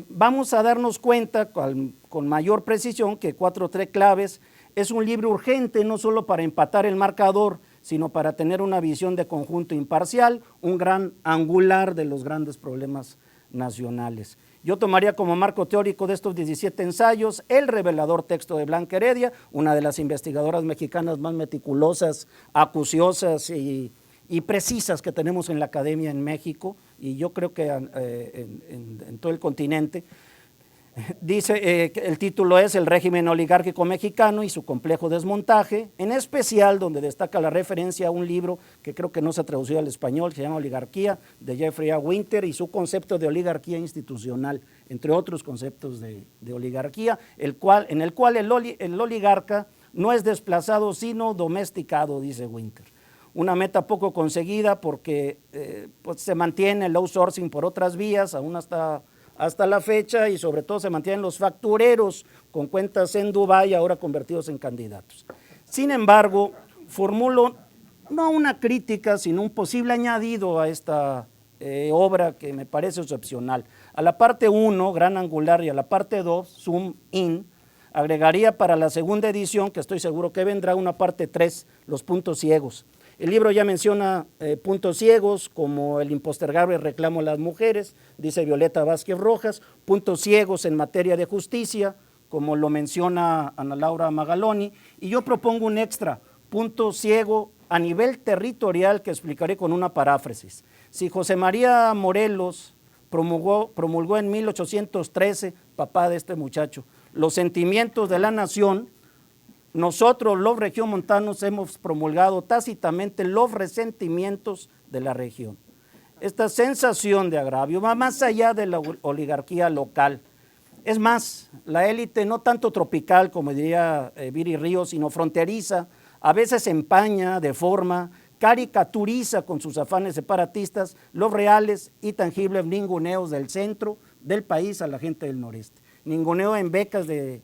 Vamos a darnos cuenta con mayor precisión que 4T claves es un libro urgente, no solo para empatar el marcador, sino para tener una visión de conjunto imparcial, un gran angular de los grandes problemas nacionales. Yo tomaría como marco teórico de estos 17 ensayos el revelador texto de Blanca Heredia, una de las investigadoras mexicanas más meticulosas, acuciosas y precisas que tenemos en la academia en México, y yo creo que en todo el continente. Dice, el título es El régimen oligárquico mexicano y su complejo desmontaje, en especial donde destaca la referencia a un libro que creo que no se ha traducido al español, se llama Oligarquía, de Jeffrey A. Winter, y su concepto de oligarquía institucional, entre otros conceptos de oligarquía, en el cual el oligarca no es desplazado sino domesticado, dice Winter. Una meta poco conseguida porque pues se mantiene el outsourcing por otras vías, aún hasta la fecha, y sobre todo se mantienen los factureros con cuentas en Dubái, ahora convertidos en candidatos. Sin embargo, formulo no una crítica, sino un posible añadido a esta obra que me parece excepcional. A la parte 1, gran angular, y a la parte 2, zoom in, agregaría para la segunda edición, que estoy seguro que vendrá, una parte 3, los puntos ciegos. El libro ya menciona puntos ciegos como el impostergable reclamo a las mujeres, dice Violeta Vázquez Rojas, puntos ciegos en materia de justicia, como lo menciona Ana Laura Magaloni, y yo propongo un extra, punto ciego a nivel territorial, que explicaré con una paráfrasis. Si José María Morelos promulgó en 1813, papá de este muchacho, los sentimientos de la nación, nosotros los regiomontanos hemos promulgado tácitamente los resentimientos de la región. Esta sensación de agravio va más allá de la oligarquía local. Es más, la élite no tanto tropical, como diría Viri Ríos, sino fronteriza, a veces empaña, deforma, caricaturiza con sus afanes separatistas los reales y tangibles ninguneos del centro del país a la gente del noreste. Ninguneo en becas de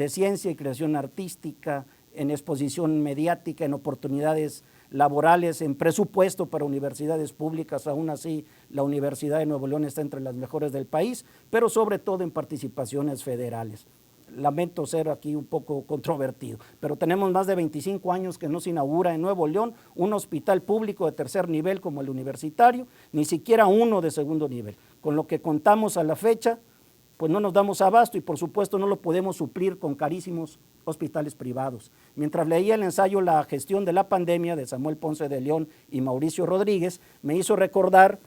ciencia y creación artística, en exposición mediática, en oportunidades laborales, en presupuesto para universidades públicas. Aún así la Universidad de Nuevo León está entre las mejores del país, pero sobre todo en participaciones federales. Lamento ser aquí un poco controvertido, pero tenemos más de 25 años que no se inaugura en Nuevo León un hospital público de tercer nivel como el universitario, ni siquiera uno de segundo nivel. Con lo que contamos a la fecha, pues no nos damos abasto, y por supuesto no lo podemos suplir con carísimos hospitales privados. Mientras leía el ensayo La gestión de la pandemia de Samuel Ponce de León y Mauricio Rodríguez, me hizo recordar,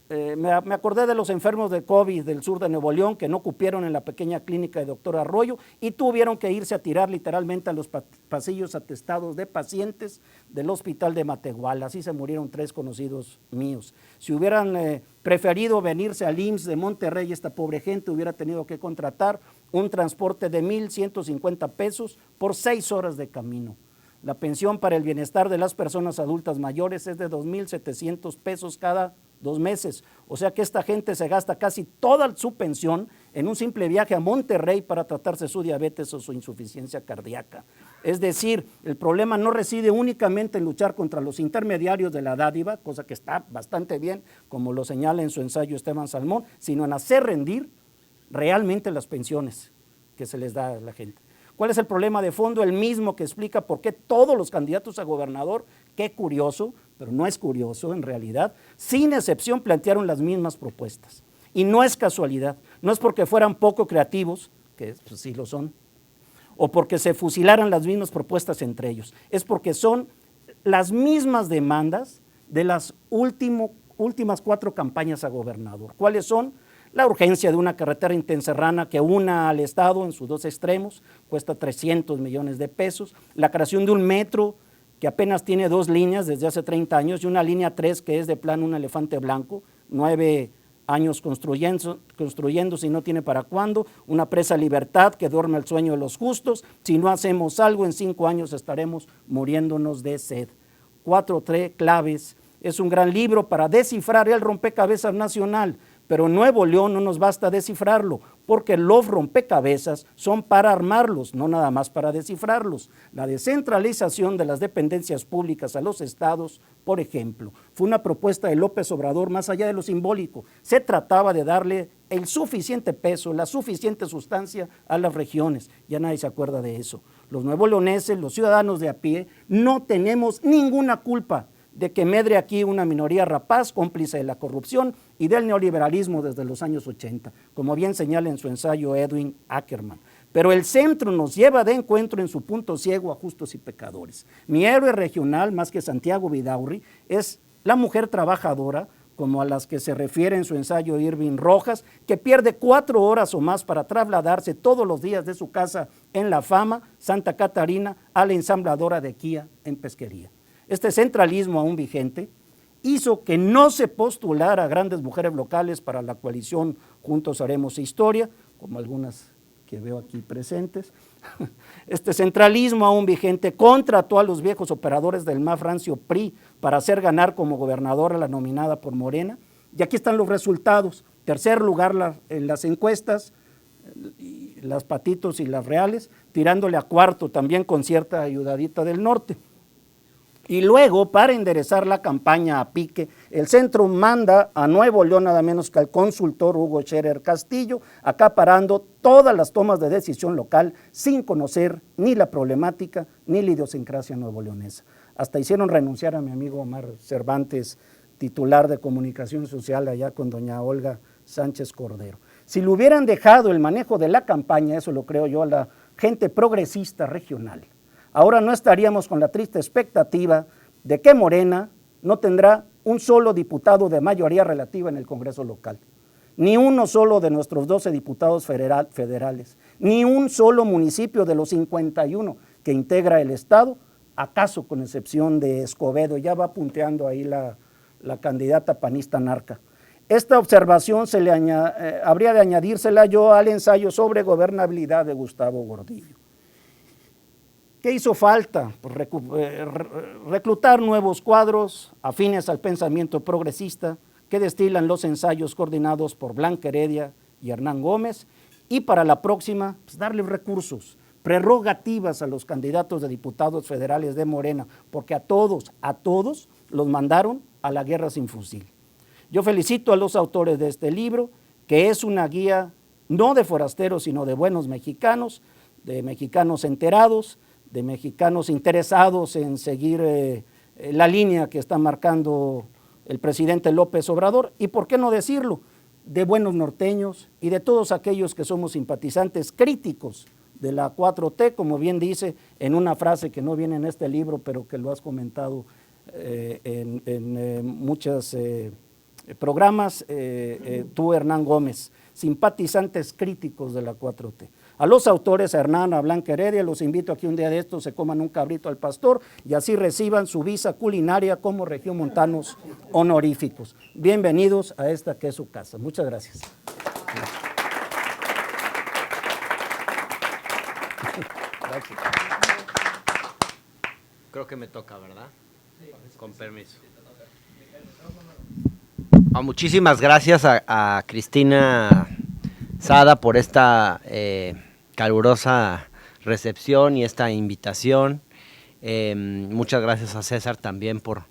me acordé de los enfermos de COVID del sur de Nuevo León que no cupieron en la pequeña clínica de Doctor Arroyo y tuvieron que irse a tirar literalmente a los pasillos atestados de pacientes del hospital de Matehuala. Así se murieron 3 conocidos míos. Si hubieran preferido venirse al IMSS de Monterrey, esta pobre gente hubiera tenido que contratar un transporte de 1,150 pesos por 6 horas de camino. La pensión para el bienestar de las personas adultas mayores es de 2,700 pesos cada 2 meses, o sea que esta gente se gasta casi toda su pensión en un simple viaje a Monterrey para tratarse su diabetes o su insuficiencia cardíaca.
Es decir, el problema no reside únicamente en luchar contra los intermediarios de la dádiva, cosa que está bastante bien, como lo señala en su ensayo Esteban Salmón, sino en hacer rendir realmente las pensiones que se les da a la gente. ¿Cuál es el problema de fondo? El mismo que explica por qué todos los candidatos a gobernador, qué curioso, pero no es curioso en realidad, sin excepción plantearon las mismas propuestas. Y no es casualidad, no es porque fueran poco creativos, que pues, sí lo son, o porque se fusilaran las mismas propuestas entre ellos, es porque son las mismas demandas de las últimas 4 campañas a gobernador. ¿Cuáles son? La urgencia de una carretera interserrana que una al Estado en sus 2 extremos, cuesta 300 millones de pesos, la creación de un metro que apenas tiene 2 líneas desde hace 30 años y una línea 3 que es de plano un elefante blanco, 9 años construyendo si no tiene para cuándo, una presa Libertad que duerme el sueño de los justos, si no hacemos algo en 5 años estaremos muriéndonos de sed. 4 claves, es un gran libro para descifrar el rompecabezas nacional, pero Nuevo León no nos basta descifrarlo, porque los rompecabezas son para armarlos, no nada más para descifrarlos. La descentralización de las dependencias públicas a los estados, por ejemplo, fue una propuesta de López Obrador más allá de lo simbólico. Se trataba de darle el suficiente peso, la suficiente sustancia a las regiones. Ya nadie se acuerda de eso. Los nuevoleoneses, los ciudadanos de a pie, no tenemos ninguna culpa de que medre aquí una minoría rapaz, cómplice de la corrupción y del neoliberalismo desde los años 80, como bien señala en su ensayo Edwin Ackerman. Pero el centro nos lleva de encuentro en su punto ciego a justos y pecadores. Mi héroe regional, más que Santiago Vidaurri, es la mujer trabajadora, como a las que se refiere en su ensayo Irving Rojas, que pierde 4 horas o más para trasladarse todos los días de su casa en La Fama, Santa Catarina, a la ensambladora de Kia en Pesquería. Este centralismo aún vigente hizo que no se postulara a grandes mujeres locales para la coalición Juntos Haremos Historia, como algunas que veo aquí presentes. Este centralismo aún vigente contrató a los viejos operadores del más rancio PRI para hacer ganar como gobernadora la nominada por Morena, y aquí están los resultados. Tercer lugar en las encuestas, las Patitos y las Reales, tirándole a cuarto también con cierta ayudadita del norte. Y luego, para enderezar la campaña a pique, el centro manda a Nuevo León nada menos que al consultor Hugo Scherer Castillo, acaparando todas las tomas de decisión local sin conocer ni la problemática ni la idiosincrasia nuevoleonesa. Hasta hicieron renunciar a mi amigo Omar Cervantes, titular de comunicación social allá con doña Olga Sánchez Cordero. Si le hubieran dejado el manejo de la campaña, eso lo creo yo, a la gente progresista regional, ahora no estaríamos con la triste expectativa de que Morena no tendrá un solo diputado de mayoría relativa en el Congreso local, ni uno solo de nuestros 12 diputados federales, ni un solo municipio de los 51 que integra el Estado, acaso con excepción de Escobedo. Ya va punteando ahí la candidata panista narca. Esta observación habría de añadírsela yo al ensayo sobre gobernabilidad de Gustavo Gordillo. ¿Qué hizo falta? Pues reclutar nuevos cuadros afines al pensamiento progresista que destilan los ensayos coordinados por Blanca Heredia y Hernán Gómez, y para la próxima, pues darle recursos, prerrogativas a los candidatos de diputados federales de Morena, porque a todos los mandaron a la guerra sin fusil. Yo felicito a los autores de este libro, que es una guía no de forasteros, sino de buenos mexicanos, de mexicanos enterados, de mexicanos interesados en seguir la línea que está marcando el presidente López Obrador, y por qué no decirlo, de buenos norteños y de todos aquellos que somos simpatizantes críticos de la 4T, como bien dice en una frase que no viene en este libro, pero que lo has comentado en muchos programas, tú, Hernán Gómez, simpatizantes críticos de la 4T. A los autores, a Hernán, a Blanca Heredia, los invito a que un día de estos se coman un cabrito al pastor y así reciban su visa culinaria como regiomontanos honoríficos. Bienvenidos a esta que es su casa. Muchas gracias.
Gracias. Creo que me toca, ¿verdad? Con permiso. Muchísimas gracias a Cristina Sada por esta calurosa recepción y esta invitación. Muchas gracias a César también por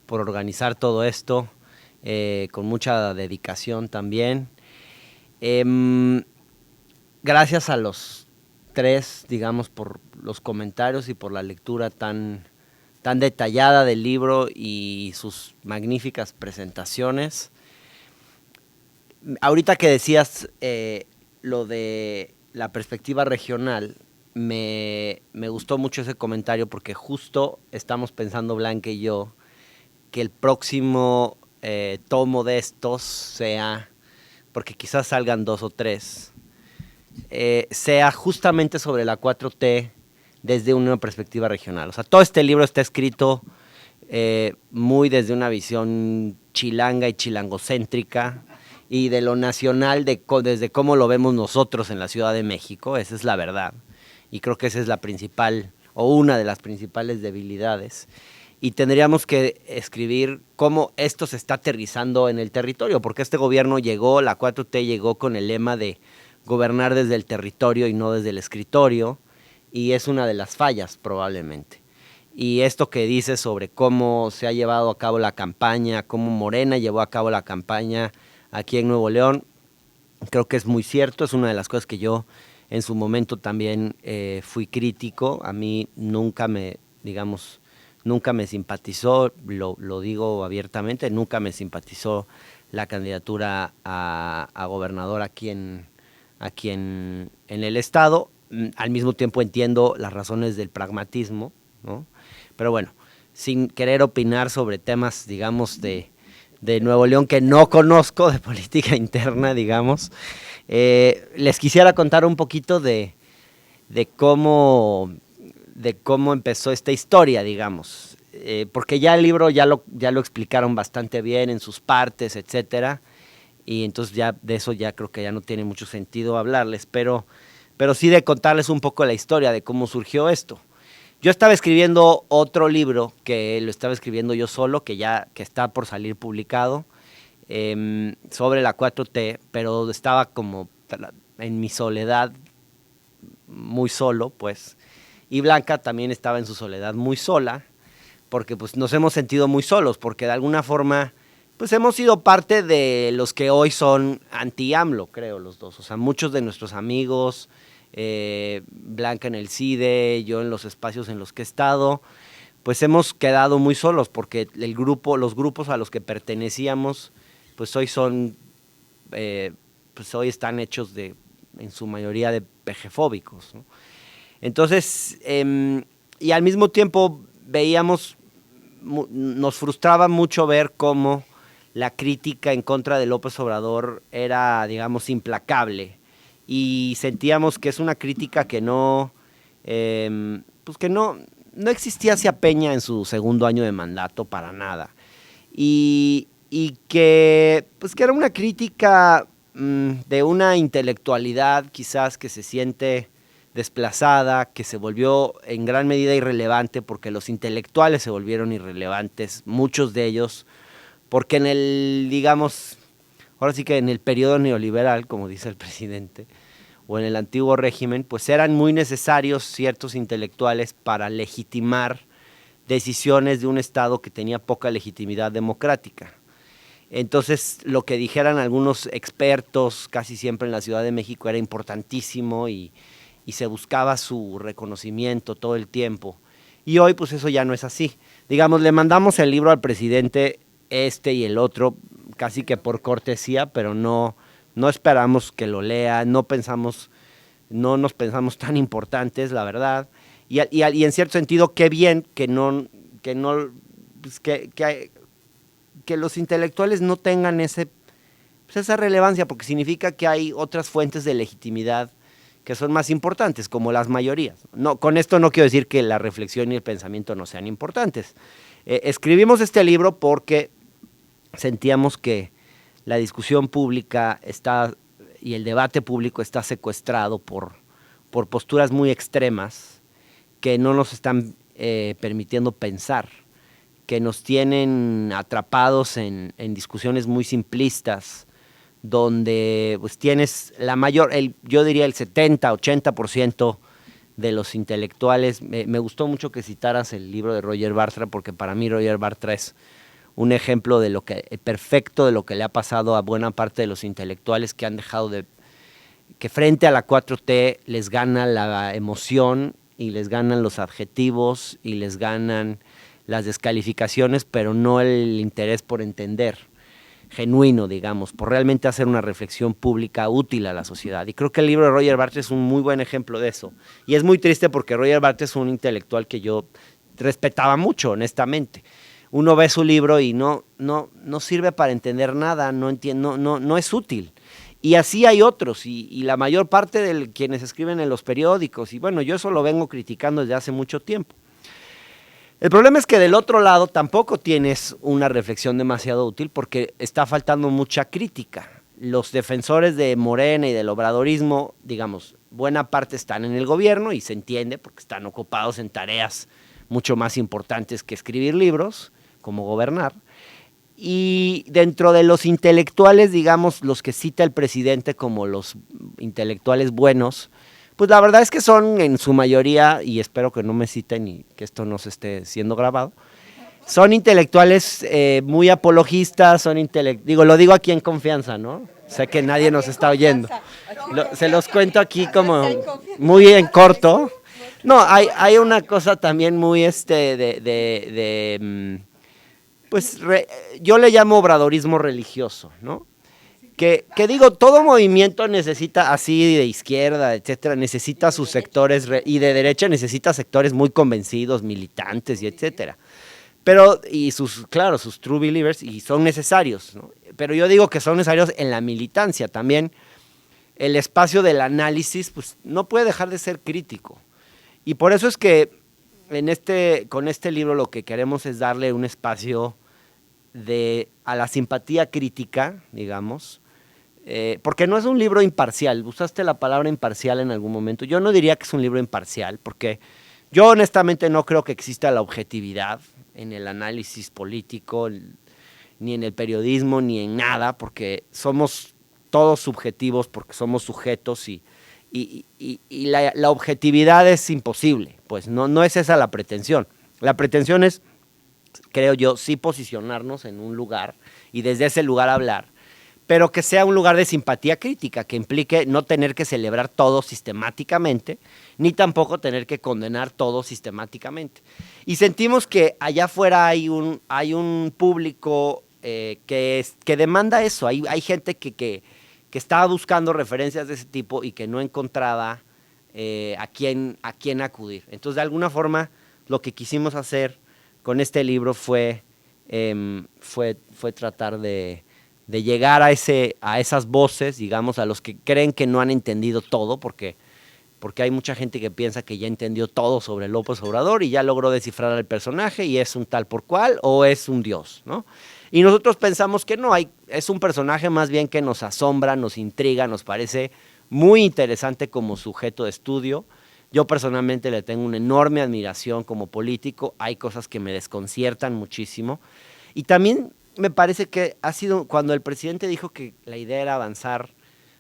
organizar todo esto, con mucha dedicación también. Gracias a los tres, digamos, por los comentarios y por la lectura tan detallada del libro y sus magníficas presentaciones. Ahorita que decías lo de la perspectiva regional, me gustó mucho ese comentario porque justo estamos pensando Blanca y yo que el próximo tomo de estos sea, porque quizás salgan 2 o 3, sea justamente sobre la 4T desde una perspectiva regional. O sea, todo este libro está escrito muy desde una visión chilanga y chilangocéntrica y de lo nacional, desde cómo lo vemos nosotros en la Ciudad de México. Esa es la verdad. Y creo que esa es la principal, o una de las principales debilidades. Y tendríamos que escribir cómo esto se está aterrizando en el territorio, porque este gobierno llegó, la 4T llegó con el lema de gobernar desde el territorio y no desde el escritorio, y es una de las fallas probablemente. Y esto que dice sobre cómo se ha llevado a cabo la campaña, cómo Morena llevó a cabo la campaña aquí en Nuevo León, creo que es muy cierto, es una de las cosas que yo en su momento también fui crítico. A mí nunca me simpatizó, lo digo abiertamente, nunca me simpatizó la candidatura a gobernador aquí en el estado. Al mismo tiempo entiendo las razones del pragmatismo, ¿no? Pero bueno, sin querer opinar sobre temas, digamos, de Nuevo León que no conozco, de política interna, digamos, les quisiera contar un poquito de cómo empezó esta historia, digamos, porque ya el libro ya lo explicaron bastante bien en sus partes, etcétera, y entonces ya de eso ya creo que ya no tiene mucho sentido hablarles, pero sí de contarles un poco la historia de cómo surgió esto. Yo estaba escribiendo otro libro que lo estaba escribiendo yo solo, que está por salir publicado, sobre la 4T, pero estaba como en mi soledad, muy solo, pues. Y Blanca también estaba en su soledad muy sola, porque pues nos hemos sentido muy solos, porque de alguna forma pues hemos sido parte de los que hoy son anti-AMLO, creo, los dos. O sea, muchos de nuestros amigos, Blanca en el CIDE, yo en los espacios en los que he estado, pues hemos quedado muy solos, porque los grupos a los que pertenecíamos, pues hoy están hechos en su mayoría de pejefóbicos, ¿no? Entonces, y al mismo tiempo nos frustraba mucho ver cómo la crítica en contra de López Obrador era, digamos, implacable, y sentíamos que es una crítica que no existía hacia Peña en su segundo año de mandato para nada, y que era una crítica de una intelectualidad quizás que se siente desplazada, que se volvió en gran medida irrelevante porque los intelectuales se volvieron irrelevantes, muchos de ellos, porque ahora sí que en el periodo neoliberal, como dice el presidente, o en el antiguo régimen, pues eran muy necesarios ciertos intelectuales para legitimar decisiones de un Estado que tenía poca legitimidad democrática. Entonces, lo que dijeran algunos expertos, casi siempre en la Ciudad de México, era importantísimo y se buscaba su reconocimiento todo el tiempo. Y hoy, pues eso ya no es así. Digamos, le mandamos el libro al presidente, este y el otro, casi que por cortesía, pero no esperamos que lo lea, no nos pensamos tan importantes, la verdad. Y en cierto sentido, qué bien que los intelectuales no tengan esa relevancia, porque significa que hay otras fuentes de legitimidad que son más importantes, como las mayorías. No, con esto no quiero decir que la reflexión y el pensamiento no sean importantes. Escribimos este libro porque sentíamos que la discusión pública y el debate público está secuestrado por posturas muy extremas que no nos están permitiendo pensar, que nos tienen atrapados en discusiones muy simplistas, donde pues tienes yo diría el 70-80% los intelectuales. Me gustó mucho que citaras el libro de Roger Bartra, porque para mí Roger Bartra es un ejemplo de perfecto de lo que le ha pasado a buena parte de los intelectuales que han dejado que frente a la 4T les gana la emoción y les ganan los adjetivos y les ganan las descalificaciones, pero no el interés por entender, genuino, digamos, por realmente hacer una reflexión pública útil a la sociedad. Y creo que el libro de Roger Bartra es un muy buen ejemplo de eso. Y es muy triste porque Roger Bartra es un intelectual que yo respetaba mucho, honestamente. Uno ve su libro y no sirve para entender nada, no es útil. Y así hay otros, y la mayor parte de quienes escriben en los periódicos, y bueno, yo eso lo vengo criticando desde hace mucho tiempo. El problema es que del otro lado tampoco tienes una reflexión demasiado útil porque está faltando mucha crítica. Los defensores de Morena y del obradorismo, digamos, buena parte están en el gobierno y se entiende porque están ocupados en tareas mucho más importantes que escribir libros, como gobernar. Y dentro de los intelectuales, digamos, los que cita el presidente como los intelectuales buenos, pues la verdad es que son en su mayoría, y espero que no me citen y que esto no se esté siendo grabado, son intelectuales muy apologistas, lo digo aquí en confianza, ¿no? Sé que nadie nos está oyendo. Se los cuento aquí como muy en corto. No, hay una cosa también muy yo le llamo obradorismo religioso, ¿no? Que digo, todo movimiento necesita, así de izquierda, etcétera, necesita sus sectores, y de derecha necesita sectores muy convencidos, militantes y etcétera. Pero, sus true believers, y son necesarios, ¿no? Pero yo digo que son necesarios en la militancia también. El espacio del análisis, pues, no puede dejar de ser crítico. Y por eso es que con este libro lo que queremos es darle un espacio a la simpatía crítica, digamos, porque no es un libro imparcial. Usaste la palabra imparcial en algún momento. Yo no diría que es un libro imparcial, porque yo honestamente no creo que exista la objetividad en el análisis político, ni en el periodismo, ni en nada, porque somos todos subjetivos, porque somos sujetos y la objetividad es imposible, pues no es esa la pretensión. La pretensión es, creo yo, sí posicionarnos en un lugar y desde ese lugar hablar, pero que sea un lugar de simpatía crítica, que implique no tener que celebrar todo sistemáticamente, ni tampoco tener que condenar todo sistemáticamente. Y sentimos que allá afuera hay un público que demanda eso. Hay gente que estaba buscando referencias de ese tipo y que no encontraba a quién acudir. Entonces, de alguna forma, lo que quisimos hacer con este libro fue tratar de llegar a esas voces, digamos, a los que creen que no han entendido todo, porque hay mucha gente que piensa que ya entendió todo sobre López Obrador y ya logró descifrar al personaje y es un tal por cual o es un dios, ¿no? Y nosotros pensamos que no, es un personaje más bien que nos asombra, nos intriga, nos parece muy interesante como sujeto de estudio. Yo personalmente le tengo una enorme admiración como político, hay cosas que me desconciertan muchísimo. Y también me parece que ha sido, cuando el presidente dijo que la idea era avanzar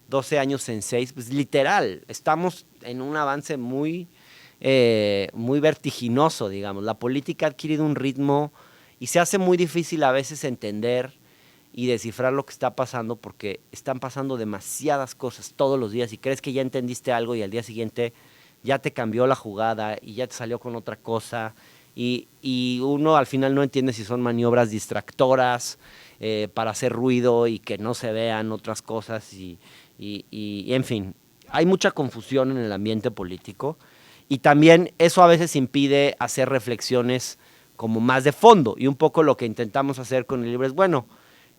12 años en 6, pues literal, estamos en un avance muy vertiginoso, digamos. La política ha adquirido un ritmo y se hace muy difícil a veces entender y descifrar lo que está pasando porque están pasando demasiadas cosas todos los días y crees que ya entendiste algo y al día siguiente ya te cambió la jugada y ya te salió con otra cosa y uno al final no entiende si son maniobras distractoras para hacer ruido y que no se vean otras cosas y en fin, hay mucha confusión en el ambiente político y también eso a veces impide hacer reflexiones como más de fondo, y un poco lo que intentamos hacer con el libro es, bueno,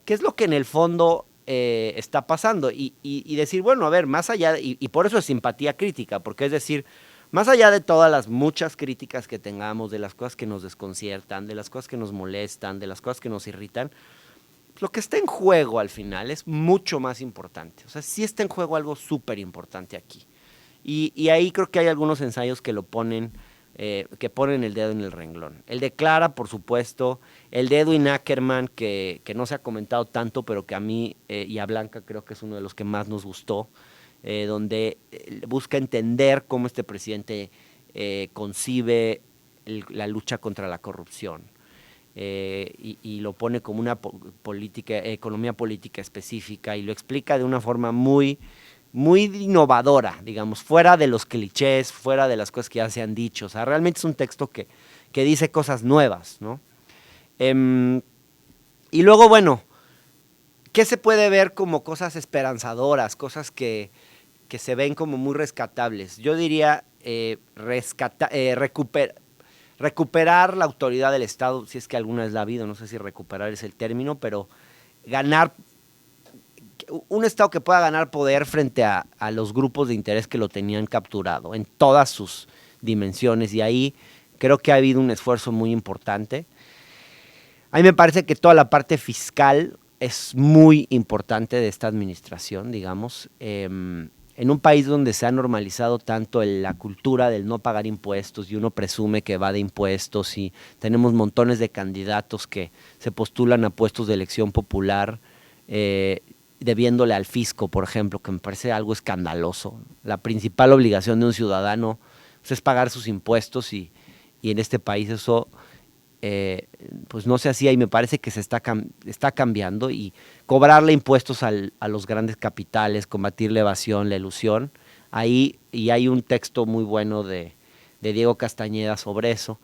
¿qué es lo que en el fondo está pasando? Y decir, bueno, a ver, más allá, y por eso es simpatía crítica, porque es decir, más allá de todas las muchas críticas que tengamos, de las cosas que nos desconciertan, de las cosas que nos molestan, de las cosas que nos irritan, lo que está en juego al final es mucho más importante. O sea, sí está en juego algo súper importante aquí. Y ahí creo que hay algunos ensayos que lo ponen, que ponen el dedo en el renglón. El de Clara, por supuesto, el de Edwin Ackerman, que no se ha comentado tanto, pero que a mí y a Blanca creo que es uno de los que más nos gustó, donde busca entender cómo este presidente concibe la lucha contra la corrupción. Y lo pone como una economía política específica, y lo explica de una forma muy innovadora, digamos, fuera de los clichés, fuera de las cosas que ya se han dicho. O sea, realmente es un texto que dice cosas nuevas, ¿no? Y luego, bueno, ¿qué se puede ver como cosas esperanzadoras, cosas que se ven como muy rescatables? Yo diría recuperar la autoridad del Estado, si es que alguna vez la ha habido, no sé si recuperar es el término, pero ganar, un Estado que pueda ganar poder frente a los grupos de interés que lo tenían capturado en todas sus dimensiones, y ahí creo que ha habido un esfuerzo muy importante. A mí me parece que toda la parte fiscal es muy importante de esta administración, digamos. En un país donde se ha normalizado tanto la cultura del no pagar impuestos, y uno presume que va de impuestos, y tenemos montones de candidatos que se postulan a puestos de elección popular debiéndole al fisco, por ejemplo, que me parece algo escandaloso. La principal obligación de un ciudadano, pues, es pagar sus impuestos, y en este país eso pues no se hacía, y me parece que se está cambiando, y cobrarle impuestos a los grandes capitales, combatir la evasión, la elusión. Ahí, y hay un texto muy bueno de Diego Castañeda sobre eso.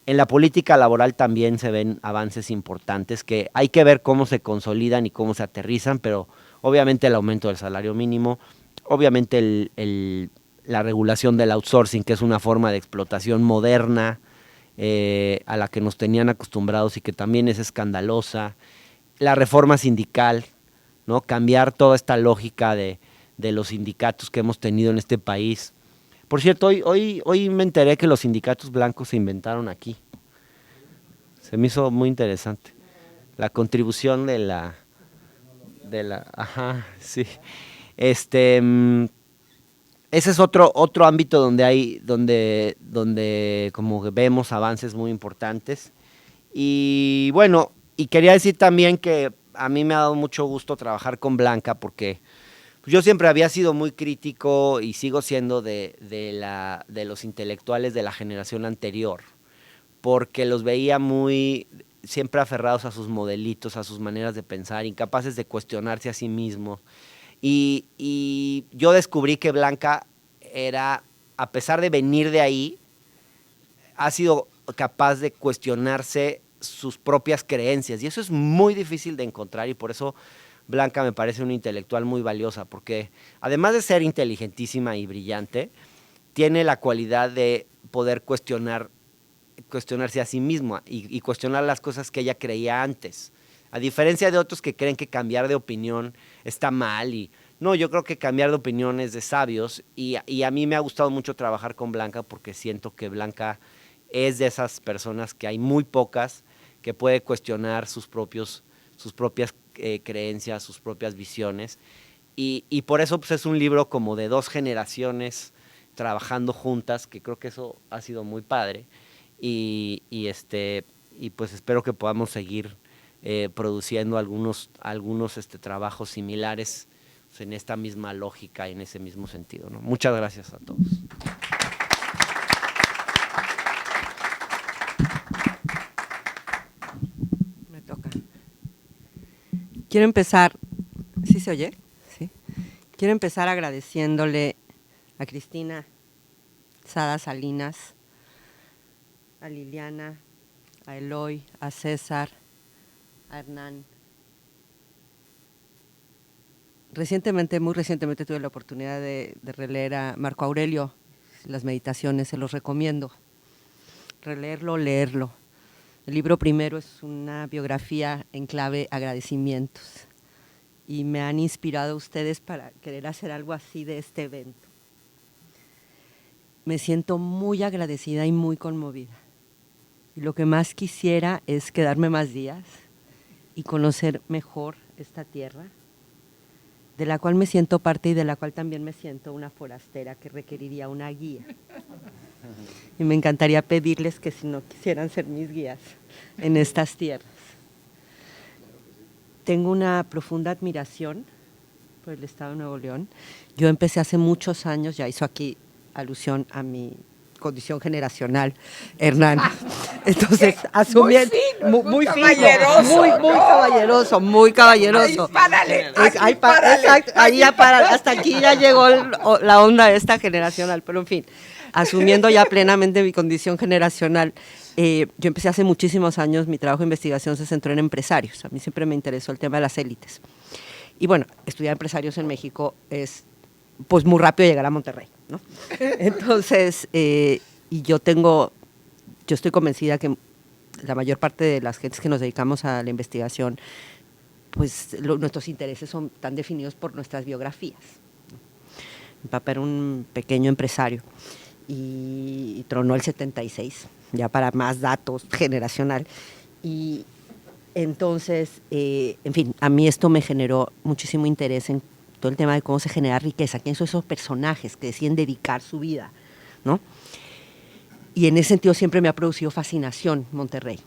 En la política laboral también se ven avances importantes que hay que ver cómo se consolidan y cómo se aterrizan, pero obviamente el aumento del salario mínimo, obviamente la regulación del outsourcing, que es una forma de explotación moderna, a la que nos tenían acostumbrados y que también es escandalosa, la reforma sindical, ¿no? Cambiar toda esta lógica de los sindicatos que hemos tenido en este país. Por cierto, hoy me enteré que los sindicatos blancos se inventaron aquí. Se me hizo muy interesante. La contribución de la ajá, sí. Ese es otro ámbito donde como que vemos avances muy importantes. Y bueno, y quería decir también que a mí me ha dado mucho gusto trabajar con Blanca, porque yo siempre había sido muy crítico, y sigo siendo de los intelectuales de la generación anterior, porque los veía siempre aferrados a sus modelitos, a sus maneras de pensar, incapaces de cuestionarse a sí mismos. Y yo descubrí que Blanca era, a pesar de venir de ahí, ha sido capaz de cuestionarse sus propias creencias, y eso es muy difícil de encontrar, y por eso Blanca me parece una intelectual muy valiosa, porque además de ser inteligentísima y brillante, tiene la cualidad de poder cuestionarse a sí misma y cuestionar las cosas que ella creía antes. A diferencia de otros que creen que cambiar de opinión está mal, y no, yo creo que cambiar de opinión es de sabios, y a mí me ha gustado mucho trabajar con Blanca, porque siento que Blanca es de esas personas, que hay muy pocas, que puede cuestionar sus propias creencias, sus propias visiones, y por eso, pues, es un libro como de dos generaciones trabajando juntas, que creo que eso ha sido muy padre, y pues espero que podamos seguir produciendo algunos trabajos similares, pues, en esta misma lógica y en ese mismo sentido, ¿no? Muchas gracias a todos.
Me toca. Quiero empezar, ¿sí se oye? Sí. Quiero empezar agradeciéndole a Cristina Sada Salinas, a Liliana, a Eloy, a César, a Hernán. Muy recientemente tuve la oportunidad de releer a Marco Aurelio, las meditaciones, se los recomiendo. Releerlo, leerlo. El libro primero es una biografía en clave agradecimientos, y me han inspirado ustedes para querer hacer algo así de este evento. Me siento muy agradecida y muy conmovida. Y lo que más quisiera es quedarme más días y conocer mejor esta tierra, de la cual me siento parte y de la cual también me siento una forastera que requeriría una guía. Y me encantaría pedirles que si no quisieran ser mis guías en estas tierras. Tengo una profunda admiración por el Estado de Nuevo León. Yo empecé hace muchos años, ya hizo aquí alusión a mi condición generacional, Hernán. Entonces, asumiendo, muy fino, muy caballeroso, muy caballeroso. Exacto, ahí ya hasta aquí ya llegó la onda esta generacional, pero en fin, asumiendo ya plenamente mi condición generacional, yo empecé hace muchísimos años, mi trabajo de investigación se centró en empresarios, a mí siempre me interesó el tema de las élites. Y bueno, estudiar empresarios en México es pues muy rápido llegar a Monterrey, ¿no? Entonces, y yo estoy convencida que la mayor parte de las gentes que nos dedicamos a la investigación, pues nuestros intereses son tan definidos por nuestras biografías. Mi papá era un pequeño empresario y tronó el 76, ya para más datos generacional. Y entonces, en fin, a mí esto me generó muchísimo interés en todo el tema de cómo se genera riqueza, quiénes son esos personajes que deciden dedicar su vida, ¿no? Y en ese sentido siempre me ha producido fascinación Monterrey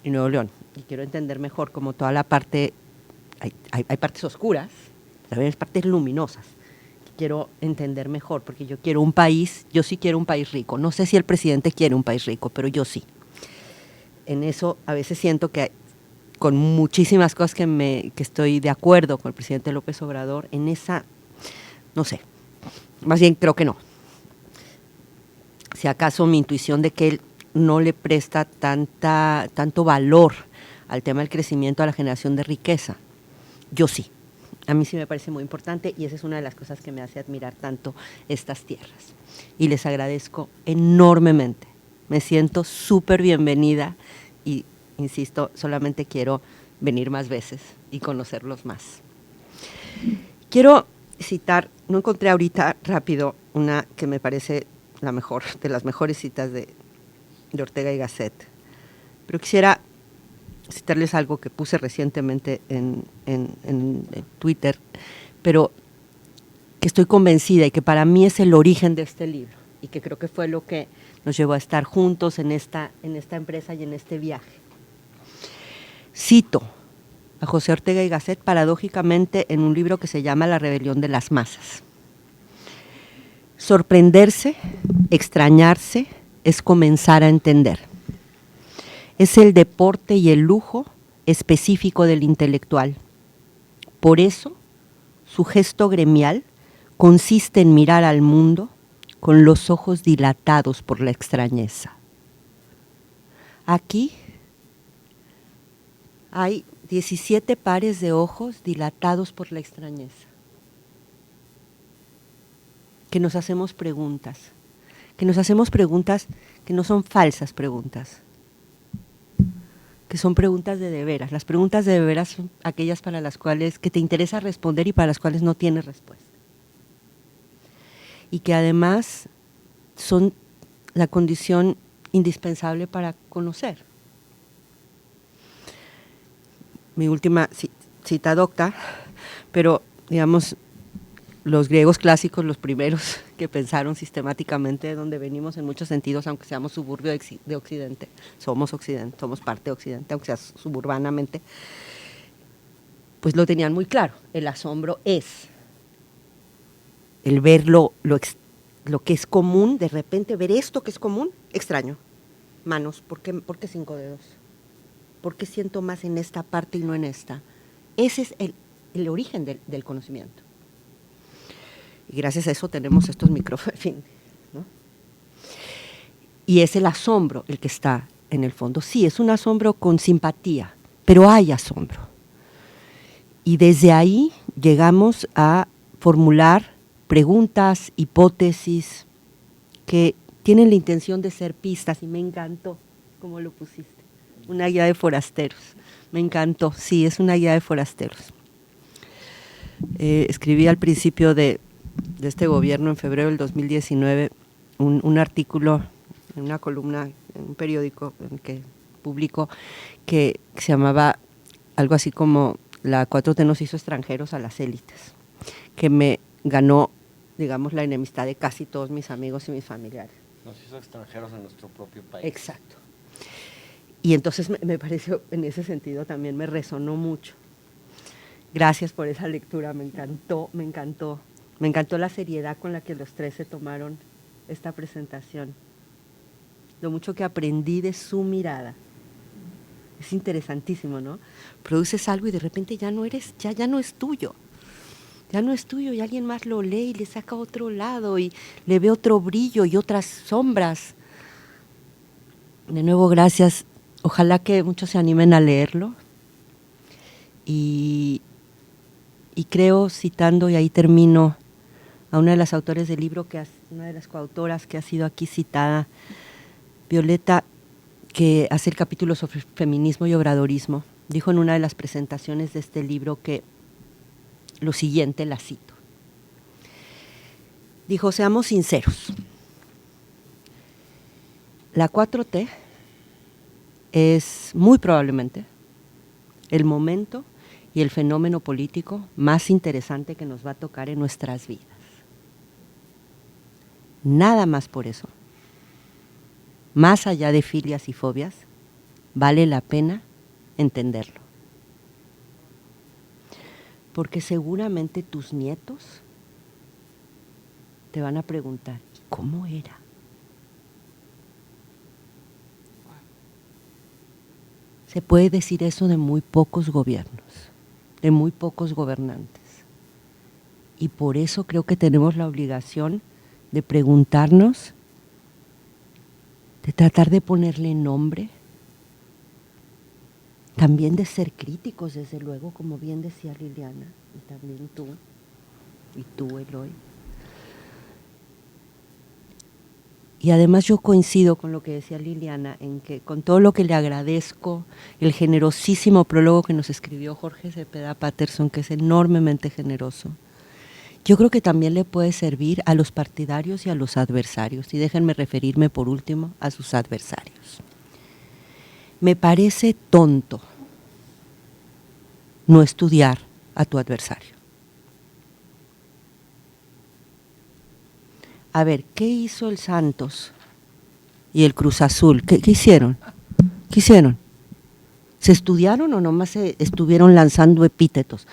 y Nuevo León. Y quiero entender mejor como toda la parte, hay partes oscuras, también hay partes luminosas. Quiero entender mejor, porque yo sí quiero un país rico. No sé si el presidente quiere un país rico, pero yo sí. En eso a veces siento que con muchísimas cosas que estoy de acuerdo con el presidente López Obrador, en esa, no sé, más bien creo que no. Si acaso mi intuición de que él no le presta tanto valor al tema del crecimiento, a la generación de riqueza, yo sí. A mí sí me parece muy importante y esa es una de las cosas que me hace admirar tanto estas tierras. Y les agradezco enormemente. Me siento súper bienvenida y, insisto, solamente quiero venir más veces y conocerlos más. Quiero citar, no encontré ahorita rápido una que me parece la mejor, de las mejores citas de Ortega y Gasset, pero quisiera citarles algo que puse recientemente en Twitter, pero que estoy convencida y que para mí es el origen de este libro y que creo que fue lo que nos llevó a estar juntos en esta empresa y en este viaje. Cito a José Ortega y Gasset paradójicamente en un libro que se llama La rebelión de las masas. Sorprenderse, extrañarse, es comenzar a entender. Es el deporte y el lujo específico del intelectual. Por eso, su gesto gremial consiste en mirar al mundo con los ojos dilatados por la extrañeza. Aquí hay 17 pares de ojos dilatados por la extrañeza. Que nos hacemos preguntas que no son falsas preguntas, que son preguntas de veras. Las preguntas de veras son aquellas para las cuales que te interesa responder y para las cuales no tienes respuesta. Y que además son la condición indispensable para conocer. Mi última cita docta, pero digamos, los griegos clásicos, los primeros que pensaron sistemáticamente de donde venimos en muchos sentidos, aunque seamos suburbio de Occidente, somos parte de Occidente, aunque sea suburbanamente, pues lo tenían muy claro. El asombro es el ver lo que es común, de repente ver esto que es común, extraño. Manos, ¿por qué 5 dedos? ¿Por qué siento más en esta parte y no en esta? Ese es el origen del conocimiento. Y gracias a eso tenemos estos micrófonos, en fin, ¿no? Y es el asombro el que está en el fondo. Sí, es un asombro con simpatía, pero hay asombro. Y desde ahí llegamos a formular preguntas, hipótesis, que tienen la intención de ser pistas, y me encantó cómo lo pusiste. Una guía de forasteros. Me encantó, sí, es una guía de forasteros. Escribí al principio de este gobierno, en febrero del 2019, un artículo en una columna en un periódico en que publico que se llamaba algo así como la 4T nos hizo extranjeros a las élites, que me ganó, digamos, la enemistad de casi todos mis amigos y mis familiares.
Nos hizo extranjeros en nuestro propio país.
Exacto. Y entonces me pareció, en ese sentido también me resonó mucho. Gracias por esa lectura, me encantó. Me encantó la seriedad con la que los tres se tomaron esta presentación. lo mucho que aprendí de su mirada. Es interesantísimo, ¿no? Produces algo y de repente ya no eres, ya no es tuyo. Ya no es tuyo y alguien más lo lee y le saca a otro lado y le ve otro brillo y otras sombras. De nuevo, gracias. Ojalá que muchos se animen a leerlo. Y creo, citando, y ahí termino, a una de las autores del libro, una de las coautoras que ha sido aquí citada, Violeta, que hace el capítulo sobre feminismo y obradorismo, dijo en una de las presentaciones de este libro que lo siguiente, la cito. Dijo, seamos sinceros, la 4T es muy probablemente el momento y el fenómeno político más interesante que nos va a tocar en nuestras vidas. Nada más por eso, más allá de filias y fobias, vale la pena entenderlo. Porque seguramente tus nietos te van a preguntar, ¿cómo era? Se puede decir eso de muy pocos gobiernos, de muy pocos gobernantes. Y por eso creo que tenemos la obligación de preguntarnos, de tratar de ponerle nombre, también de ser críticos, desde luego, como bien decía Liliana, y también tú, Eloy. Y además yo coincido con lo que decía Liliana, en que con todo lo que le agradezco, el generosísimo prólogo que nos escribió Jorge Cepeda Patterson, que es enormemente generoso, yo creo que también le puede servir a los partidarios y a los adversarios. Y déjenme referirme por último a sus adversarios. Me parece tonto no estudiar a tu adversario. A ver, ¿qué hizo el Santos y el Cruz Azul? ¿Qué hicieron? ¿Qué hicieron? ¿Se estudiaron o nomás se estuvieron lanzando epítetos?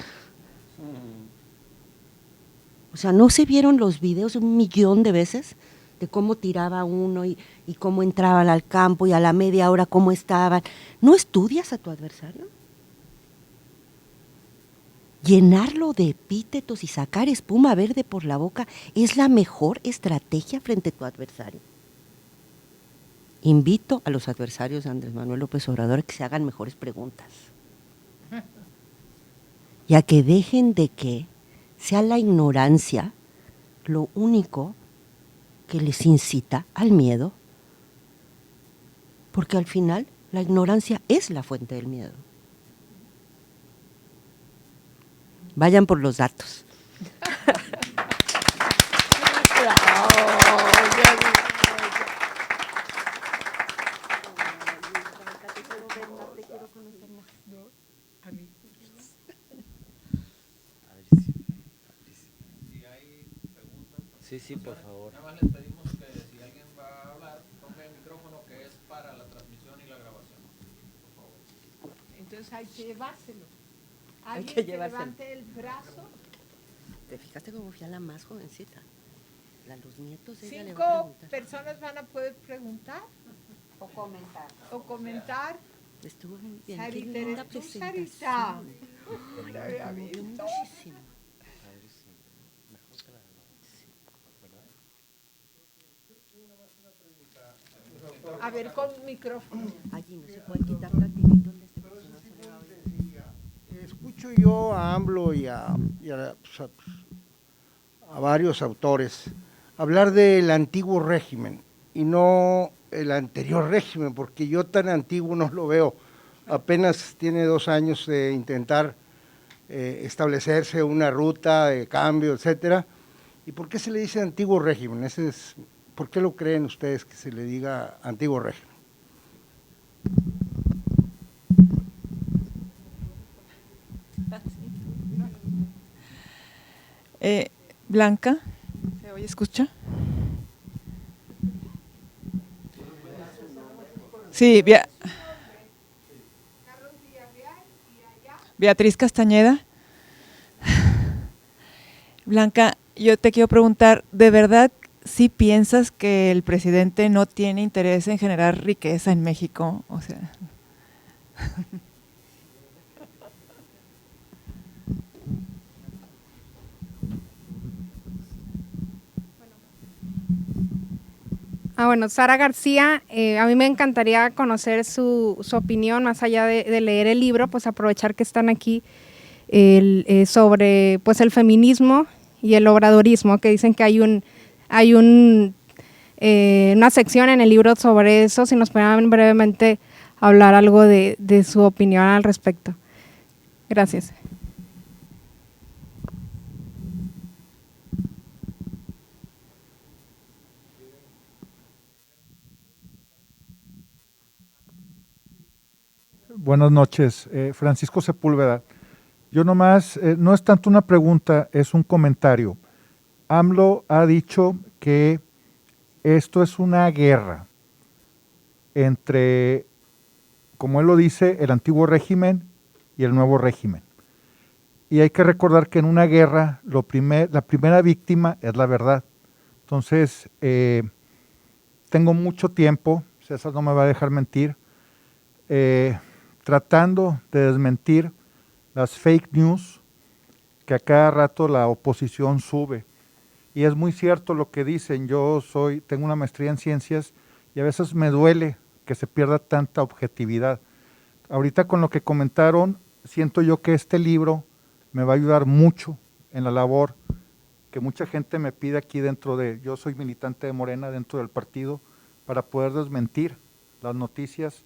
O sea, ¿no se vieron los videos 1,000,000 de veces de cómo tiraba uno y cómo entraban al campo y a la media hora cómo estaban? ¿No estudias a tu adversario? Llenarlo de epítetos y sacar espuma verde por la boca es la mejor estrategia frente a tu adversario. Invito a los adversarios de Andrés Manuel López Obrador a que se hagan mejores preguntas. Y a que dejen de que sea la ignorancia lo único que les incita al miedo, porque al final la ignorancia es la fuente del miedo. Vayan por los datos.
Sí, por favor. Nada más les pedimos que si alguien va a hablar, tome el micrófono que es para la transmisión y la grabación. Por favor.
Entonces hay que llevárselo.
Hay
Alguien
que llevárselo.
levante el brazo.
¿Te fijaste cómo fui a la más jovencita? A los nietos ella le va a
5
preguntar.
personas van a poder preguntar
O comentar.
o comentar.
Estuvo muy bien.
Sarita,
Qué linda
eres tú,
presentación.
Sarita.
Me conmovió muchísimo.
A ver, con micrófono.
Allí no se puede quitar tantito el de este, porque si no se le va a oír.
Escucho yo a AMLO y a varios autores hablar del antiguo régimen y no el anterior régimen, porque yo tan antiguo no lo veo. Apenas tiene 2 años de intentar establecerse una ruta de cambio, etcétera. ¿Y por qué se le dice antiguo régimen? ¿Por qué lo creen ustedes que se le diga antiguo régimen?
Blanca, ¿se oye, escucha? Sí, Beatriz Castañeda. Blanca, yo te quiero preguntar, ¿de verdad ¿sí piensas que el presidente no tiene interés en generar riqueza en México? O sea,
Bueno, Sara García, a mí me encantaría conocer su opinión, más allá de leer el libro, pues aprovechar que están aquí sobre pues el feminismo y el obradorismo, que dicen que hay una sección en el libro sobre eso, si nos pueden brevemente hablar algo de su opinión al respecto. Gracias.
Buenas noches, Francisco Sepúlveda. Yo nomás, no es tanto una pregunta, es un comentario. AMLO ha dicho que esto es una guerra entre, como él lo dice, el antiguo régimen y el nuevo régimen. Y hay que recordar que en una guerra la primera víctima es la verdad. Entonces, tengo mucho tiempo, César no me va a dejar mentir, tratando de desmentir las fake news que a cada rato la oposición sube. Y es muy cierto lo que dicen, tengo una maestría en ciencias y a veces me duele que se pierda tanta objetividad. Ahorita con lo que comentaron, siento yo que este libro me va a ayudar mucho en la labor que mucha gente me pide aquí yo soy militante de Morena dentro del partido, para poder desmentir las noticias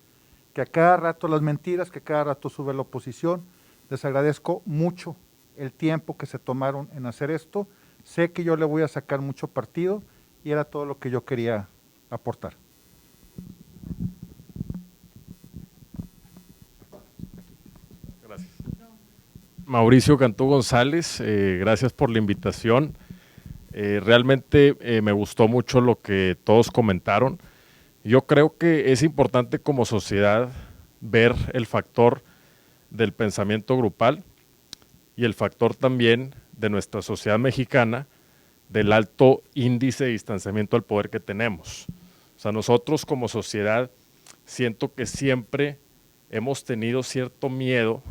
que a cada rato, las mentiras que a cada rato sube la oposición. Les agradezco mucho el tiempo que se tomaron en hacer esto. Sé que yo le voy a sacar mucho partido y era todo lo que yo quería aportar.
Gracias. Mauricio Cantú González, gracias por la invitación. Realmente me gustó mucho lo que todos comentaron. Yo creo que es importante como sociedad ver el factor del pensamiento grupal y el factor también de nuestra sociedad mexicana del alto índice de distanciamiento al poder que tenemos. O sea, nosotros como sociedad siento que siempre hemos tenido cierto miedo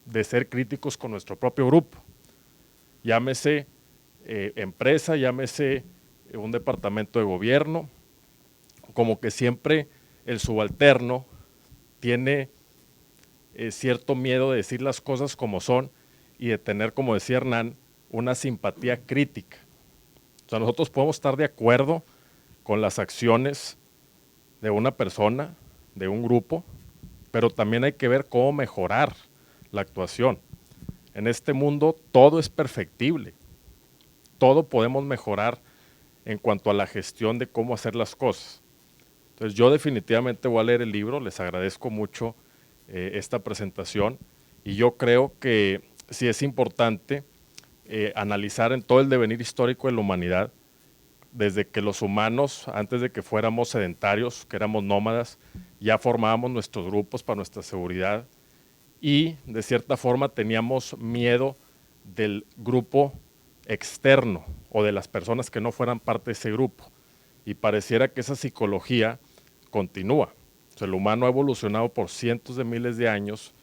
de ser críticos con nuestro propio grupo. Llámese empresa, llámese un departamento de gobierno, como que siempre el subalterno tiene cierto miedo de decir las cosas como son y de tener, como decía Hernán, una simpatía crítica. O sea, nosotros podemos estar de acuerdo con las acciones de una persona, de un grupo, pero también hay que ver cómo mejorar la actuación. En este mundo todo es perfectible, todo podemos mejorar en cuanto a la gestión de cómo hacer las cosas. Entonces yo definitivamente voy a leer el libro, les agradezco mucho esta presentación y yo creo que sí es importante analizar en todo el devenir histórico de la humanidad, desde que los humanos, antes de que fuéramos sedentarios, que éramos nómadas, ya formábamos nuestros grupos para nuestra seguridad y de cierta forma teníamos miedo del grupo externo o de las personas que no fueran parte de ese grupo. Y pareciera que esa psicología continúa. O sea, el humano ha evolucionado por cientos de miles de años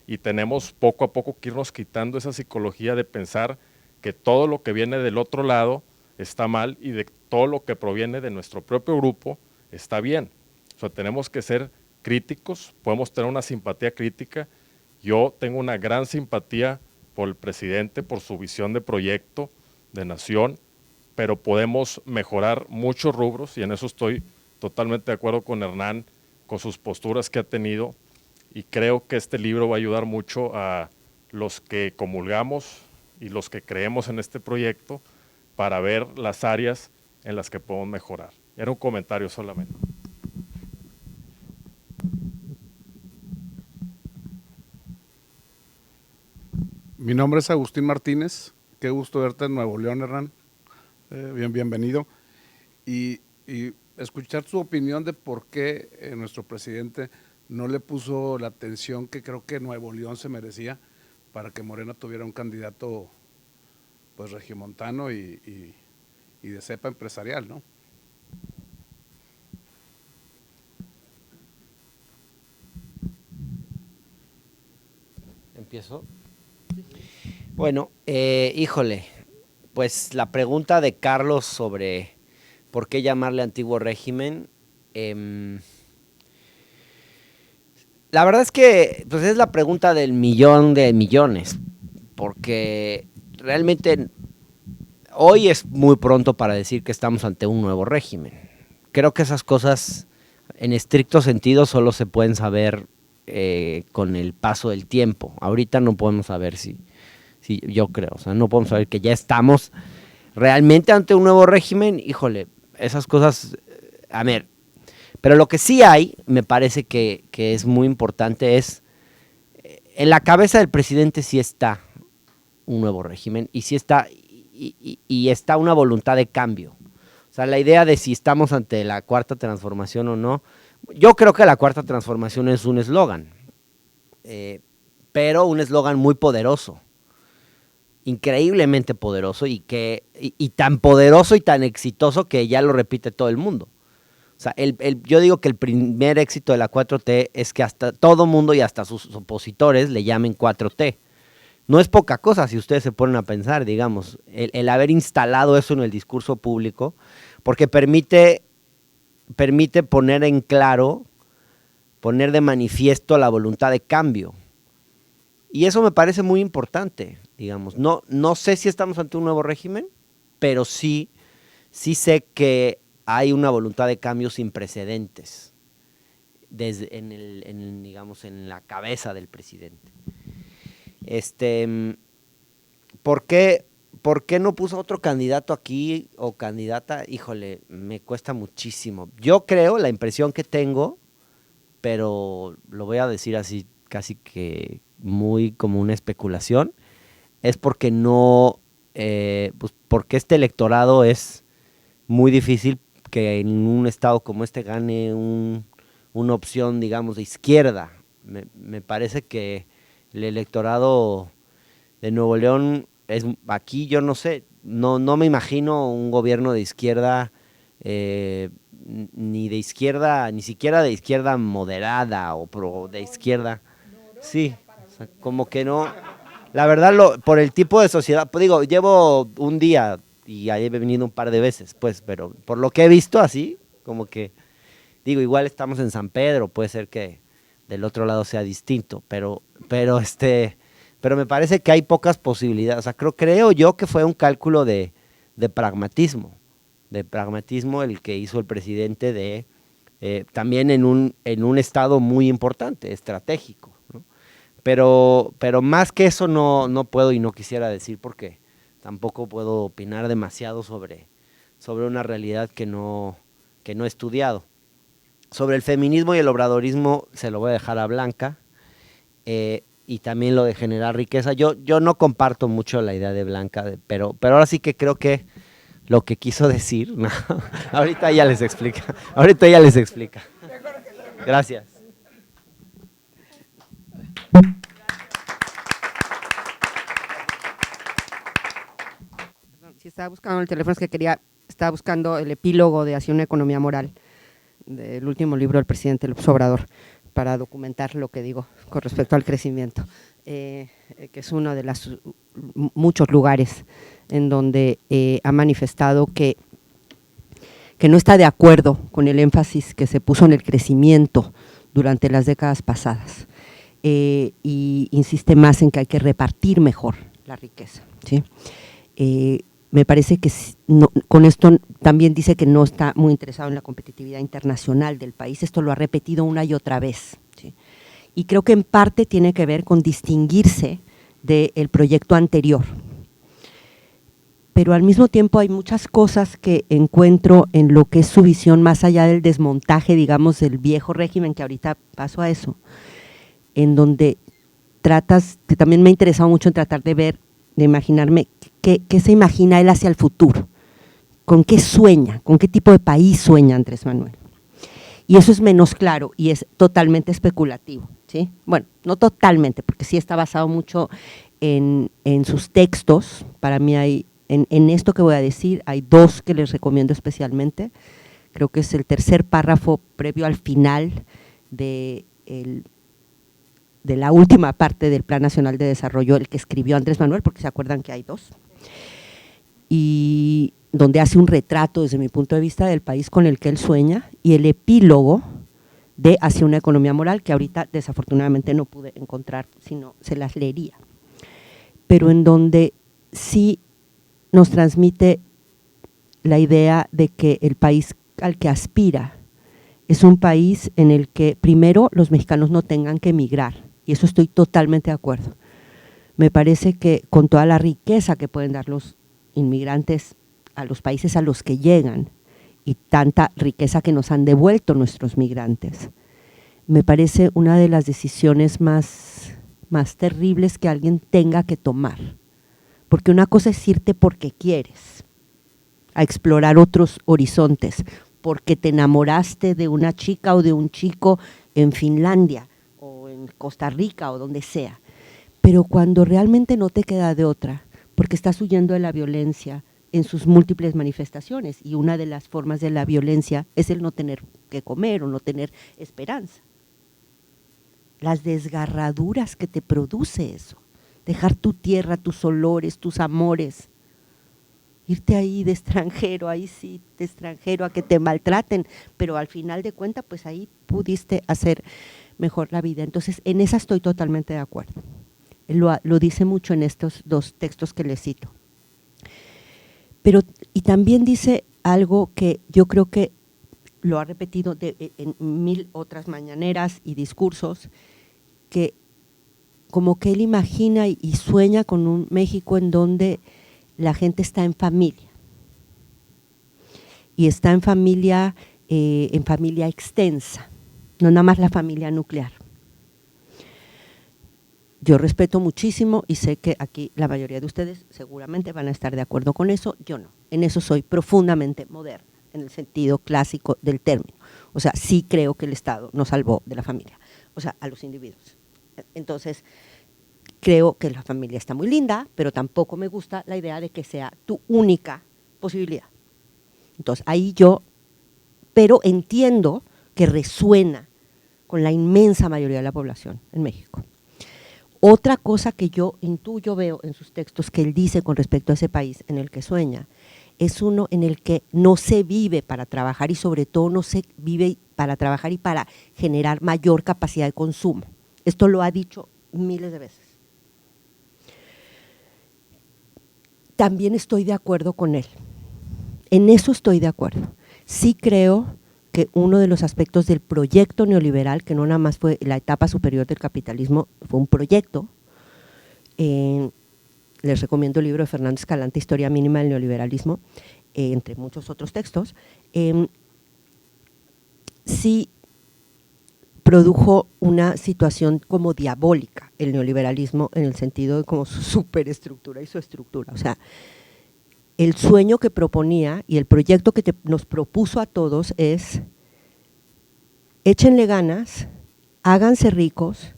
y tenemos poco a poco que irnos quitando esa psicología de pensar que todo lo que viene del otro lado está mal y de todo lo que proviene de nuestro propio grupo está bien. O sea, tenemos que ser críticos, podemos tener una simpatía crítica. Yo tengo una gran simpatía por el presidente, por su visión de proyecto, de nación, pero podemos mejorar muchos rubros y en eso estoy totalmente de acuerdo con Hernán, con sus posturas que ha tenido y creo que este libro va a ayudar mucho a los que comulgamos y los que creemos en este proyecto para ver las áreas en las que podemos mejorar. Era un comentario solamente.
Mi nombre es Agustín Martínez, qué gusto verte en Nuevo León, Hernán. Bienvenido. Y escuchar su opinión de por qué nuestro presidente no le puso la atención que creo que Nuevo León se merecía para que Morena tuviera un candidato pues regiomontano y y de cepa empresarial, ¿no?
¿Empiezo? Bueno, híjole, pues la pregunta de Carlos sobre por qué llamarle antiguo régimen, la verdad es que pues es la pregunta del millón de millones, porque realmente hoy es muy pronto para decir que estamos ante un nuevo régimen. Creo que esas cosas en estricto sentido solo se pueden saber con el paso del tiempo. Ahorita no podemos saber si yo creo, o sea, no podemos saber que ya estamos realmente ante un nuevo régimen. Híjole, esas cosas, a ver, pero lo que sí hay, me parece que es muy importante, es en la cabeza del presidente sí está un nuevo régimen y sí está, y está una voluntad de cambio. O sea, la idea de si estamos ante la cuarta transformación o no, yo creo que la cuarta transformación es un eslogan, pero un eslogan muy poderoso, increíblemente poderoso y tan poderoso y tan exitoso que ya lo repite todo el mundo. O sea, yo digo que el primer éxito de la 4T es que hasta todo mundo y hasta sus opositores le llamen 4T. No es poca cosa si ustedes se ponen a pensar, digamos, el haber instalado eso en el discurso público, porque permite poner en claro, poner de manifiesto la voluntad de cambio. Y eso me parece muy importante, digamos. No sé si estamos ante un nuevo régimen, pero sí sé que hay una voluntad de cambio sin precedentes digamos, en la cabeza del presidente. ¿Por qué no puso otro candidato aquí o candidata? Híjole, me cuesta muchísimo. Yo creo, la impresión que tengo, pero lo voy a decir así casi que muy como una especulación, es porque pues porque este electorado es muy difícil que en un estado como este gane una opción, digamos, de izquierda. Me parece que el electorado de Nuevo León aquí yo no sé, no me imagino un gobierno de izquierda, ni siquiera de izquierda moderada o pro de izquierda. Sí, o sea, como que no. La verdad, por el tipo de sociedad, pues digo, llevo un día y ahí he venido un par de veces, pues, pero por lo que he visto así, como que, digo, igual estamos en San Pedro, puede ser que del otro lado sea distinto, pero me parece que hay pocas posibilidades. O sea, creo yo que fue un cálculo de pragmatismo el que hizo el presidente también en un estado muy importante, estratégico, ¿no? Pero más que eso no puedo y no quisiera decir, porque tampoco puedo opinar demasiado sobre una realidad que no he estudiado. Sobre el feminismo y el obradorismo se lo voy a dejar a Blanca, y también lo de generar riqueza. Yo no comparto mucho la idea de Blanca, pero ahora sí que creo que lo que quiso decir, no, ahorita ella les explica. Gracias.
Si estaba buscando el teléfono, es que estaba buscando el epílogo de Hacia una economía moral, del último libro del presidente López Obrador, para documentar lo que digo con respecto al crecimiento, que es uno de los muchos lugares en donde ha manifestado que no está de acuerdo con el énfasis que se puso en el crecimiento durante las décadas pasadas, y insiste más en que hay que repartir mejor la riqueza, ¿sí? Me parece que con esto también dice que no está muy interesado en la competitividad internacional del país. Esto lo ha repetido una y otra vez, ¿sí? Y creo que en parte tiene que ver con distinguirse del proyecto anterior. Pero al mismo tiempo hay muchas cosas que encuentro en lo que es su visión más allá del desmontaje, digamos, del viejo régimen, que ahorita paso a eso, en donde que también me ha interesado mucho en tratar de imaginarme qué se imagina él hacia el futuro, con qué sueña, con qué tipo de país sueña Andrés Manuel. Y eso es menos claro y es totalmente especulativo, ¿sí? Bueno, no totalmente, porque sí está basado mucho en sus textos. Para mí hay
En esto que voy a decir hay dos que les recomiendo especialmente. Creo que es el tercer párrafo previo al final de la última parte del Plan Nacional de Desarrollo, el que escribió Andrés Manuel, porque se acuerdan que hay dos, y donde hace un retrato desde mi punto de vista del país con el que él sueña, y el epílogo de Hacia una economía moral, que ahorita desafortunadamente no pude encontrar, sino se las leería, pero en donde sí nos transmite la idea de que el país al que aspira es un país en el que primero los mexicanos no tengan que emigrar, y eso estoy totalmente de acuerdo. Me parece que con toda la riqueza que pueden dar los inmigrantes a los países a los que llegan, y tanta riqueza que nos han devuelto nuestros migrantes, me parece una de las decisiones más terribles que alguien tenga que tomar, porque una cosa es irte porque quieres, a explorar otros horizontes, porque te enamoraste de una chica o de un chico en Finlandia o en Costa Rica o donde sea, pero cuando realmente no te queda de otra, porque estás huyendo de la violencia en sus múltiples manifestaciones, y una de las formas de la violencia es el no tener que comer o no tener esperanza. Las desgarraduras que te produce eso, dejar tu tierra, tus olores, tus amores, irte ahí de extranjero, ahí sí, de extranjero, a que te maltraten, pero al final de cuentas, pues ahí pudiste hacer mejor la vida. Entonces, en esa estoy totalmente de acuerdo. Lo dice mucho en estos dos textos que les cito. Pero, y también dice algo que yo creo que lo ha repetido en mil otras mañaneras y discursos, que como que él imagina y sueña con un México en donde la gente está en familia, y está en familia extensa, no nada más la familia nuclear. Yo respeto muchísimo y sé que aquí la mayoría de ustedes seguramente van a estar de acuerdo con eso, yo no. En eso soy profundamente moderna, en el sentido clásico del término. O sea, sí creo que el Estado nos salvó de la familia, o sea, a los individuos. Entonces, creo que la familia está muy linda, pero tampoco me gusta la idea de que sea tu única posibilidad. Entonces, ahí pero entiendo que resuena con la inmensa mayoría de la población en México. Otra cosa que yo intuyo, veo en sus textos que él dice con respecto a ese país en el que sueña, es uno en el que no se vive para trabajar, y sobre todo no se vive para trabajar y para generar mayor capacidad de consumo. Esto lo ha dicho miles de veces. También estoy de acuerdo con él. En eso estoy de acuerdo. Sí creo que uno de los aspectos del proyecto neoliberal, que no nada más fue la etapa superior del capitalismo, fue un proyecto. Les recomiendo el libro de Fernando Escalante, Historia mínima del neoliberalismo, entre muchos otros textos. Sí produjo una situación como diabólica el neoliberalismo, en el sentido de como su superestructura y su estructura. O sea, el sueño que proponía y el proyecto que nos propuso a todos es: échenle ganas, háganse ricos,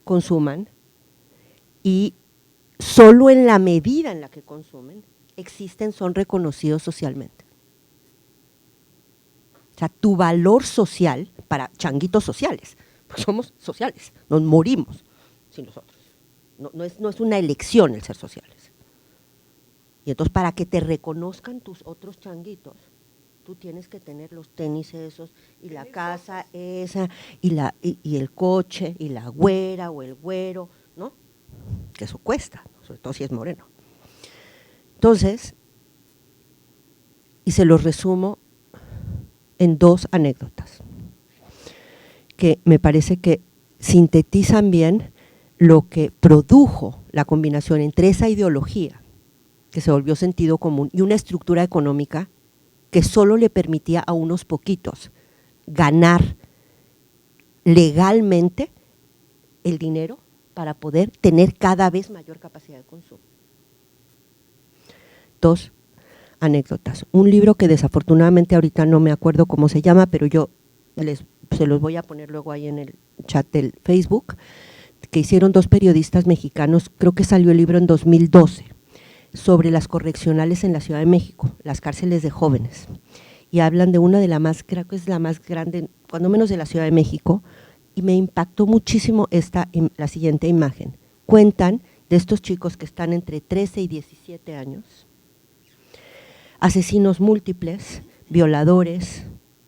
consuman, y solo en la medida en la que consumen, son reconocidos socialmente. O sea, tu valor social, para changuitos sociales, pues somos sociales, nos morimos sin nosotros. No es una elección el ser sociales. Y entonces, para que te reconozcan tus otros changuitos, tú tienes que tener los tenis esos, y la casa esa, y el coche, y la güera o el güero, ¿no? Que eso cuesta, ¿no? Sobre todo si es moreno. Entonces, y se los resumo en dos anécdotas, que me parece que sintetizan bien lo que produjo la combinación entre esa ideología, que se volvió sentido común, y una estructura económica que solo le permitía a unos poquitos ganar legalmente el dinero para poder tener cada vez mayor capacidad de consumo. Dos anécdotas. Un libro que desafortunadamente ahorita no me acuerdo cómo se llama, pero yo se los voy a poner luego ahí en el chat del Facebook, que hicieron dos periodistas mexicanos, creo que salió el libro en 2012, sobre las correccionales en la Ciudad de México, las cárceles de jóvenes, y hablan de una de las más, creo que es la más grande, cuando menos de la Ciudad de México, y me impactó muchísimo la siguiente imagen. Cuentan de estos chicos que están entre 13 y 17 años, asesinos múltiples, violadores,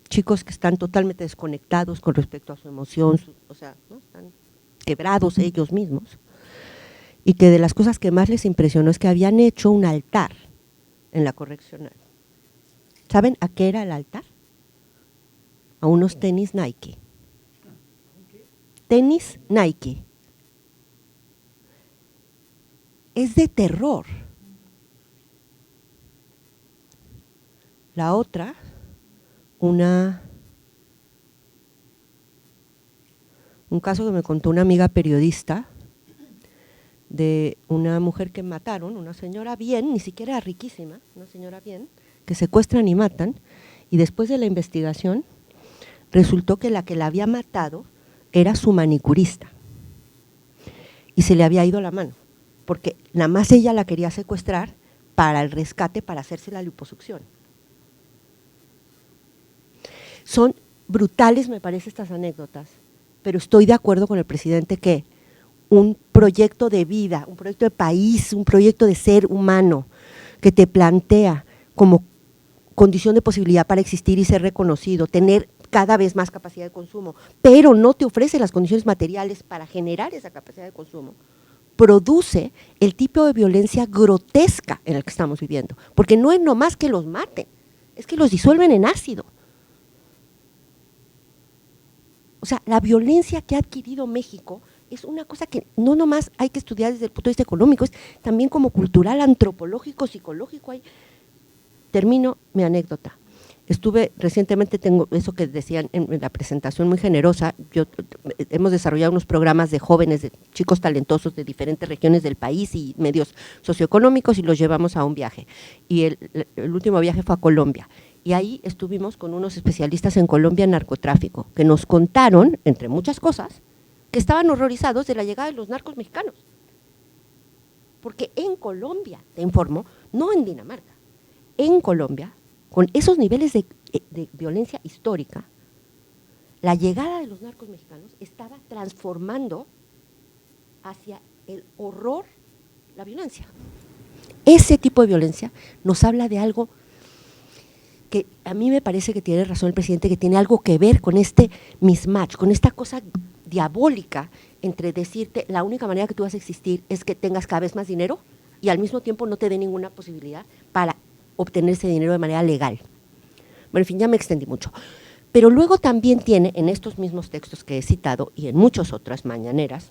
chicos que están totalmente desconectados con respecto a su emoción, o sea, ¿no? Están quebrados ellos mismos, y que de las cosas que más les impresionó es que habían hecho un altar en la correccional. ¿Saben a qué era el altar? A unos tenis Nike. Tenis Nike. Es de terror. La otra, un caso que me contó una amiga periodista de una mujer que mataron, una señora bien, ni siquiera riquísima, una señora bien, que secuestran y matan, y después de la investigación resultó que la había matado era su manicurista, y se le había ido la mano, porque nada más ella la quería secuestrar para el rescate, para hacerse la liposucción. Son brutales, me parece, estas anécdotas, pero estoy de acuerdo con el presidente que un proyecto de vida, un proyecto de país, un proyecto de ser humano que te plantea como condición de posibilidad para existir y ser reconocido, tener cada vez más capacidad de consumo, pero no te ofrece las condiciones materiales para generar esa capacidad de consumo, produce el tipo de violencia grotesca en el que estamos viviendo, porque no es nomás que los maten, es que los disuelven en ácido. O sea, la violencia que ha adquirido México es una cosa que no nomás hay que estudiar desde el punto de vista económico, es también como cultural, antropológico, psicológico. Termino mi anécdota. Estuve recientemente, tengo eso que decían en la presentación muy generosa, hemos desarrollado unos programas de jóvenes, de chicos talentosos de diferentes regiones del país y medios socioeconómicos, y los llevamos a un viaje. Y el último viaje fue a Colombia. Y ahí estuvimos con unos especialistas en Colombia en narcotráfico, que nos contaron, entre muchas cosas, que estaban horrorizados de la llegada de los narcos mexicanos. Porque en Colombia, te informo, no en Dinamarca, en Colombia, con esos niveles de violencia histórica, la llegada de los narcos mexicanos estaba transformando hacia el horror la violencia. Ese tipo de violencia nos habla de algo que a mí me parece que tiene razón el presidente, que tiene algo que ver con este mismatch, con esta cosa diabólica entre decirte la única manera que tú vas a existir es que tengas cada vez más dinero y al mismo tiempo no te dé ninguna posibilidad para obtener ese dinero de manera legal. Bueno, en fin, ya me extendí mucho. Pero luego también tiene, en estos mismos textos que he citado y en muchas otras mañaneras,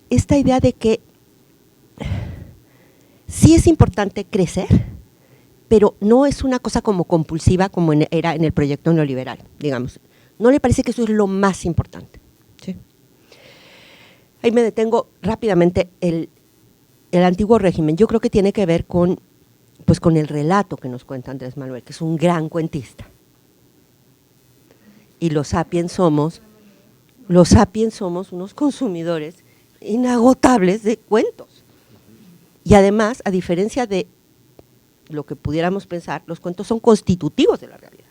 esta idea de que sí es importante crecer, pero no es una cosa como compulsiva como era en el proyecto neoliberal, digamos. No le parece que eso es lo más importante. ¿Sí? Ahí me detengo rápidamente. El antiguo régimen, yo creo que tiene que ver con el relato que nos cuenta Andrés Manuel, que es un gran cuentista. Y los sapiens somos unos consumidores inagotables de cuentos. Y además, a diferencia de lo que pudiéramos pensar, los cuentos son constitutivos de la realidad.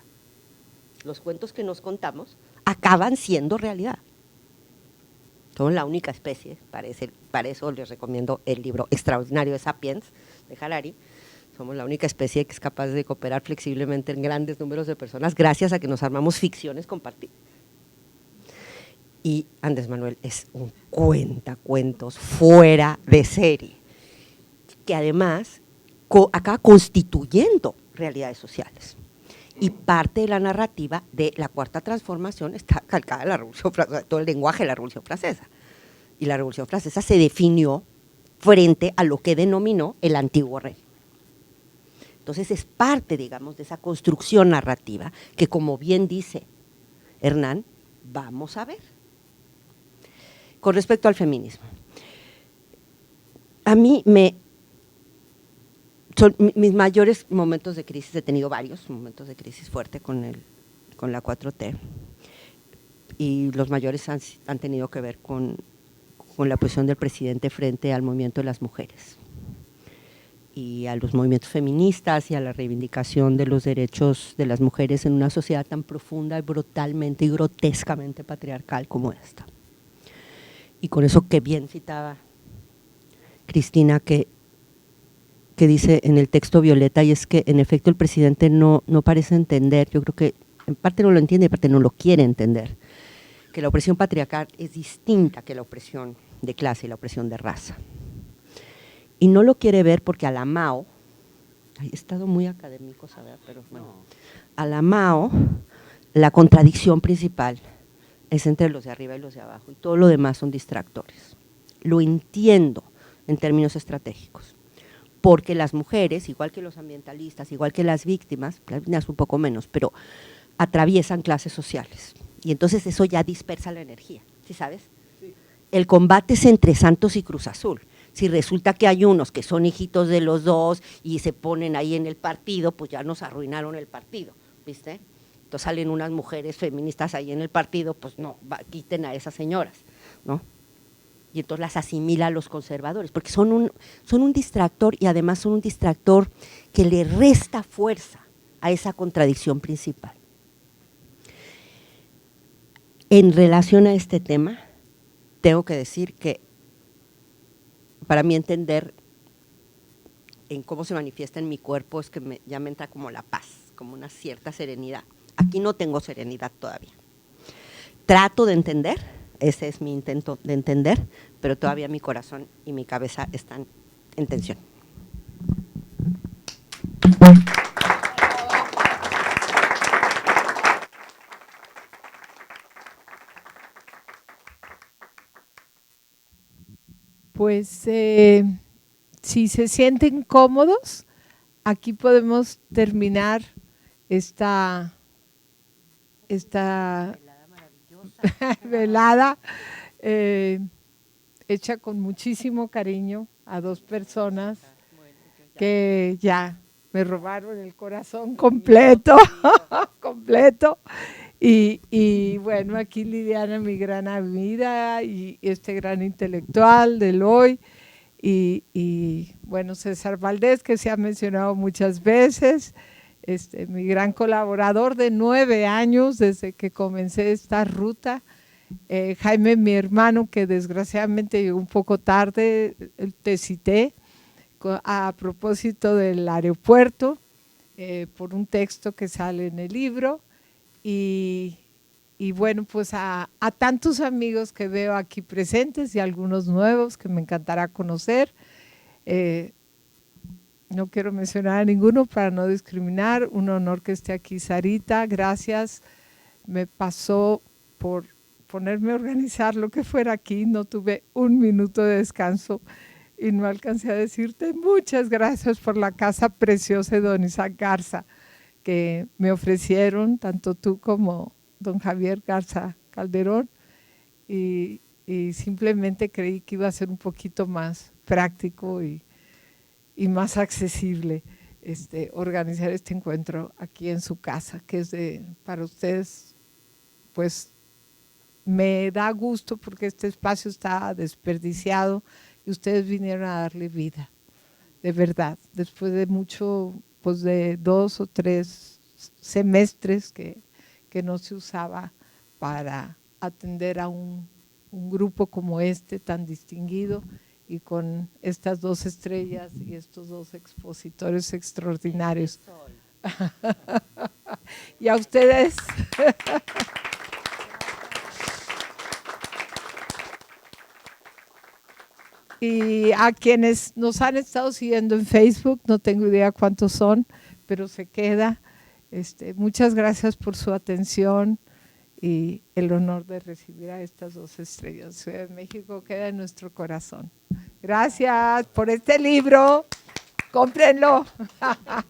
Los cuentos que nos contamos acaban siendo realidad. Somos la única especie, para eso les recomiendo el libro extraordinario de Sapiens, de Harari. Somos la única especie que es capaz de cooperar flexiblemente en grandes números de personas gracias a que nos armamos ficciones compartidas. Y Andrés Manuel es un cuentacuentos fuera de serie, que además acaba constituyendo realidades sociales. Y parte de la narrativa de la Cuarta Transformación está calcada en la Revolución Francesa, todo el lenguaje de la Revolución Francesa. Y la Revolución Francesa se definió frente a lo que denominó el antiguo régimen. Entonces es parte, digamos, de esa construcción narrativa que, como bien dice Hernán, vamos a ver. Con respecto al feminismo, a mí son mis mayores momentos de crisis, he tenido varios momentos de crisis fuerte con la 4T, y los mayores han tenido que ver con la posición del presidente frente al movimiento de las mujeres. y a los movimientos feministas y a la reivindicación de los derechos de las mujeres en una sociedad tan profunda y brutalmente y grotescamente patriarcal como esta. Y con eso que bien citaba Cristina, que dice en el texto Violeta, y es que en efecto el presidente no parece entender, yo creo que en parte no lo entiende y en parte no lo quiere entender, que la opresión patriarcal es distinta que la opresión de clase y la opresión de raza. Y no lo quiere ver porque a la Mao, he estado muy académico, ¿sabes? Pero bueno, a la Mao la contradicción principal es entre los de arriba y los de abajo, y todo lo demás son distractores. Lo entiendo en términos estratégicos, porque las mujeres, igual que los ambientalistas, igual que las víctimas un poco menos, pero atraviesan clases sociales, y entonces eso ya dispersa la energía, ¿sí sabes? Sí. El combate es entre Santos y Cruz Azul. Si resulta que hay unos que son hijitos de los dos y se ponen ahí en el partido, pues ya nos arruinaron el partido, ¿viste? Entonces salen unas mujeres feministas ahí en el partido, pues no, quiten a esas señoras, ¿no? Y entonces las asimila a los conservadores, porque son un distractor, y además son un distractor que le resta fuerza a esa contradicción principal. En relación a este tema, tengo que decir que para mí entender en cómo se manifiesta en mi cuerpo es que ya me entra como la paz, como una cierta serenidad. Aquí no tengo serenidad todavía. Trato de entender, ese es mi intento de entender, pero todavía mi corazón y mi cabeza están en tensión.
Pues si se sienten cómodos, aquí podemos terminar esta velada hecha con muchísimo cariño a dos personas que ya me robaron el corazón completo, completo. Y bueno, aquí Liliana, mi gran amiga, y este gran intelectual del hoy, y bueno, César Valdés, que se ha mencionado muchas veces, mi gran colaborador de 9 años desde que comencé esta ruta, Jaime, mi hermano, que desgraciadamente llegó un poco tarde, te cité a propósito del aeropuerto, por un texto que sale en el libro. Y bueno, pues a tantos amigos que veo aquí presentes y algunos nuevos que me encantará conocer. No quiero mencionar a ninguno para no discriminar. Un honor que esté aquí Sarita, gracias. Me pasó por ponerme a organizar lo que fuera aquí, no tuve un minuto de descanso y no alcancé a decirte muchas gracias por la casa preciosa de don Isaac Garza, que me ofrecieron, tanto tú como don Javier Garza Calderón, y simplemente creí que iba a ser un poquito más práctico y más accesible organizar este encuentro aquí en su casa, que es para ustedes, pues me da gusto porque este espacio está desperdiciado y ustedes vinieron a darle vida, de verdad, después de mucho, pues de 2 o 3 semestres que no se usaba para atender a un grupo como este tan distinguido y con estas 2 estrellas y estos 2 expositores extraordinarios. Y a ustedes. Y a quienes nos han estado siguiendo en Facebook, no tengo idea cuántos son, pero se queda. Muchas gracias por su atención y el honor de recibir a estas 2 estrellas. Ciudad de México queda en nuestro corazón. Gracias por este libro. Cómprenlo.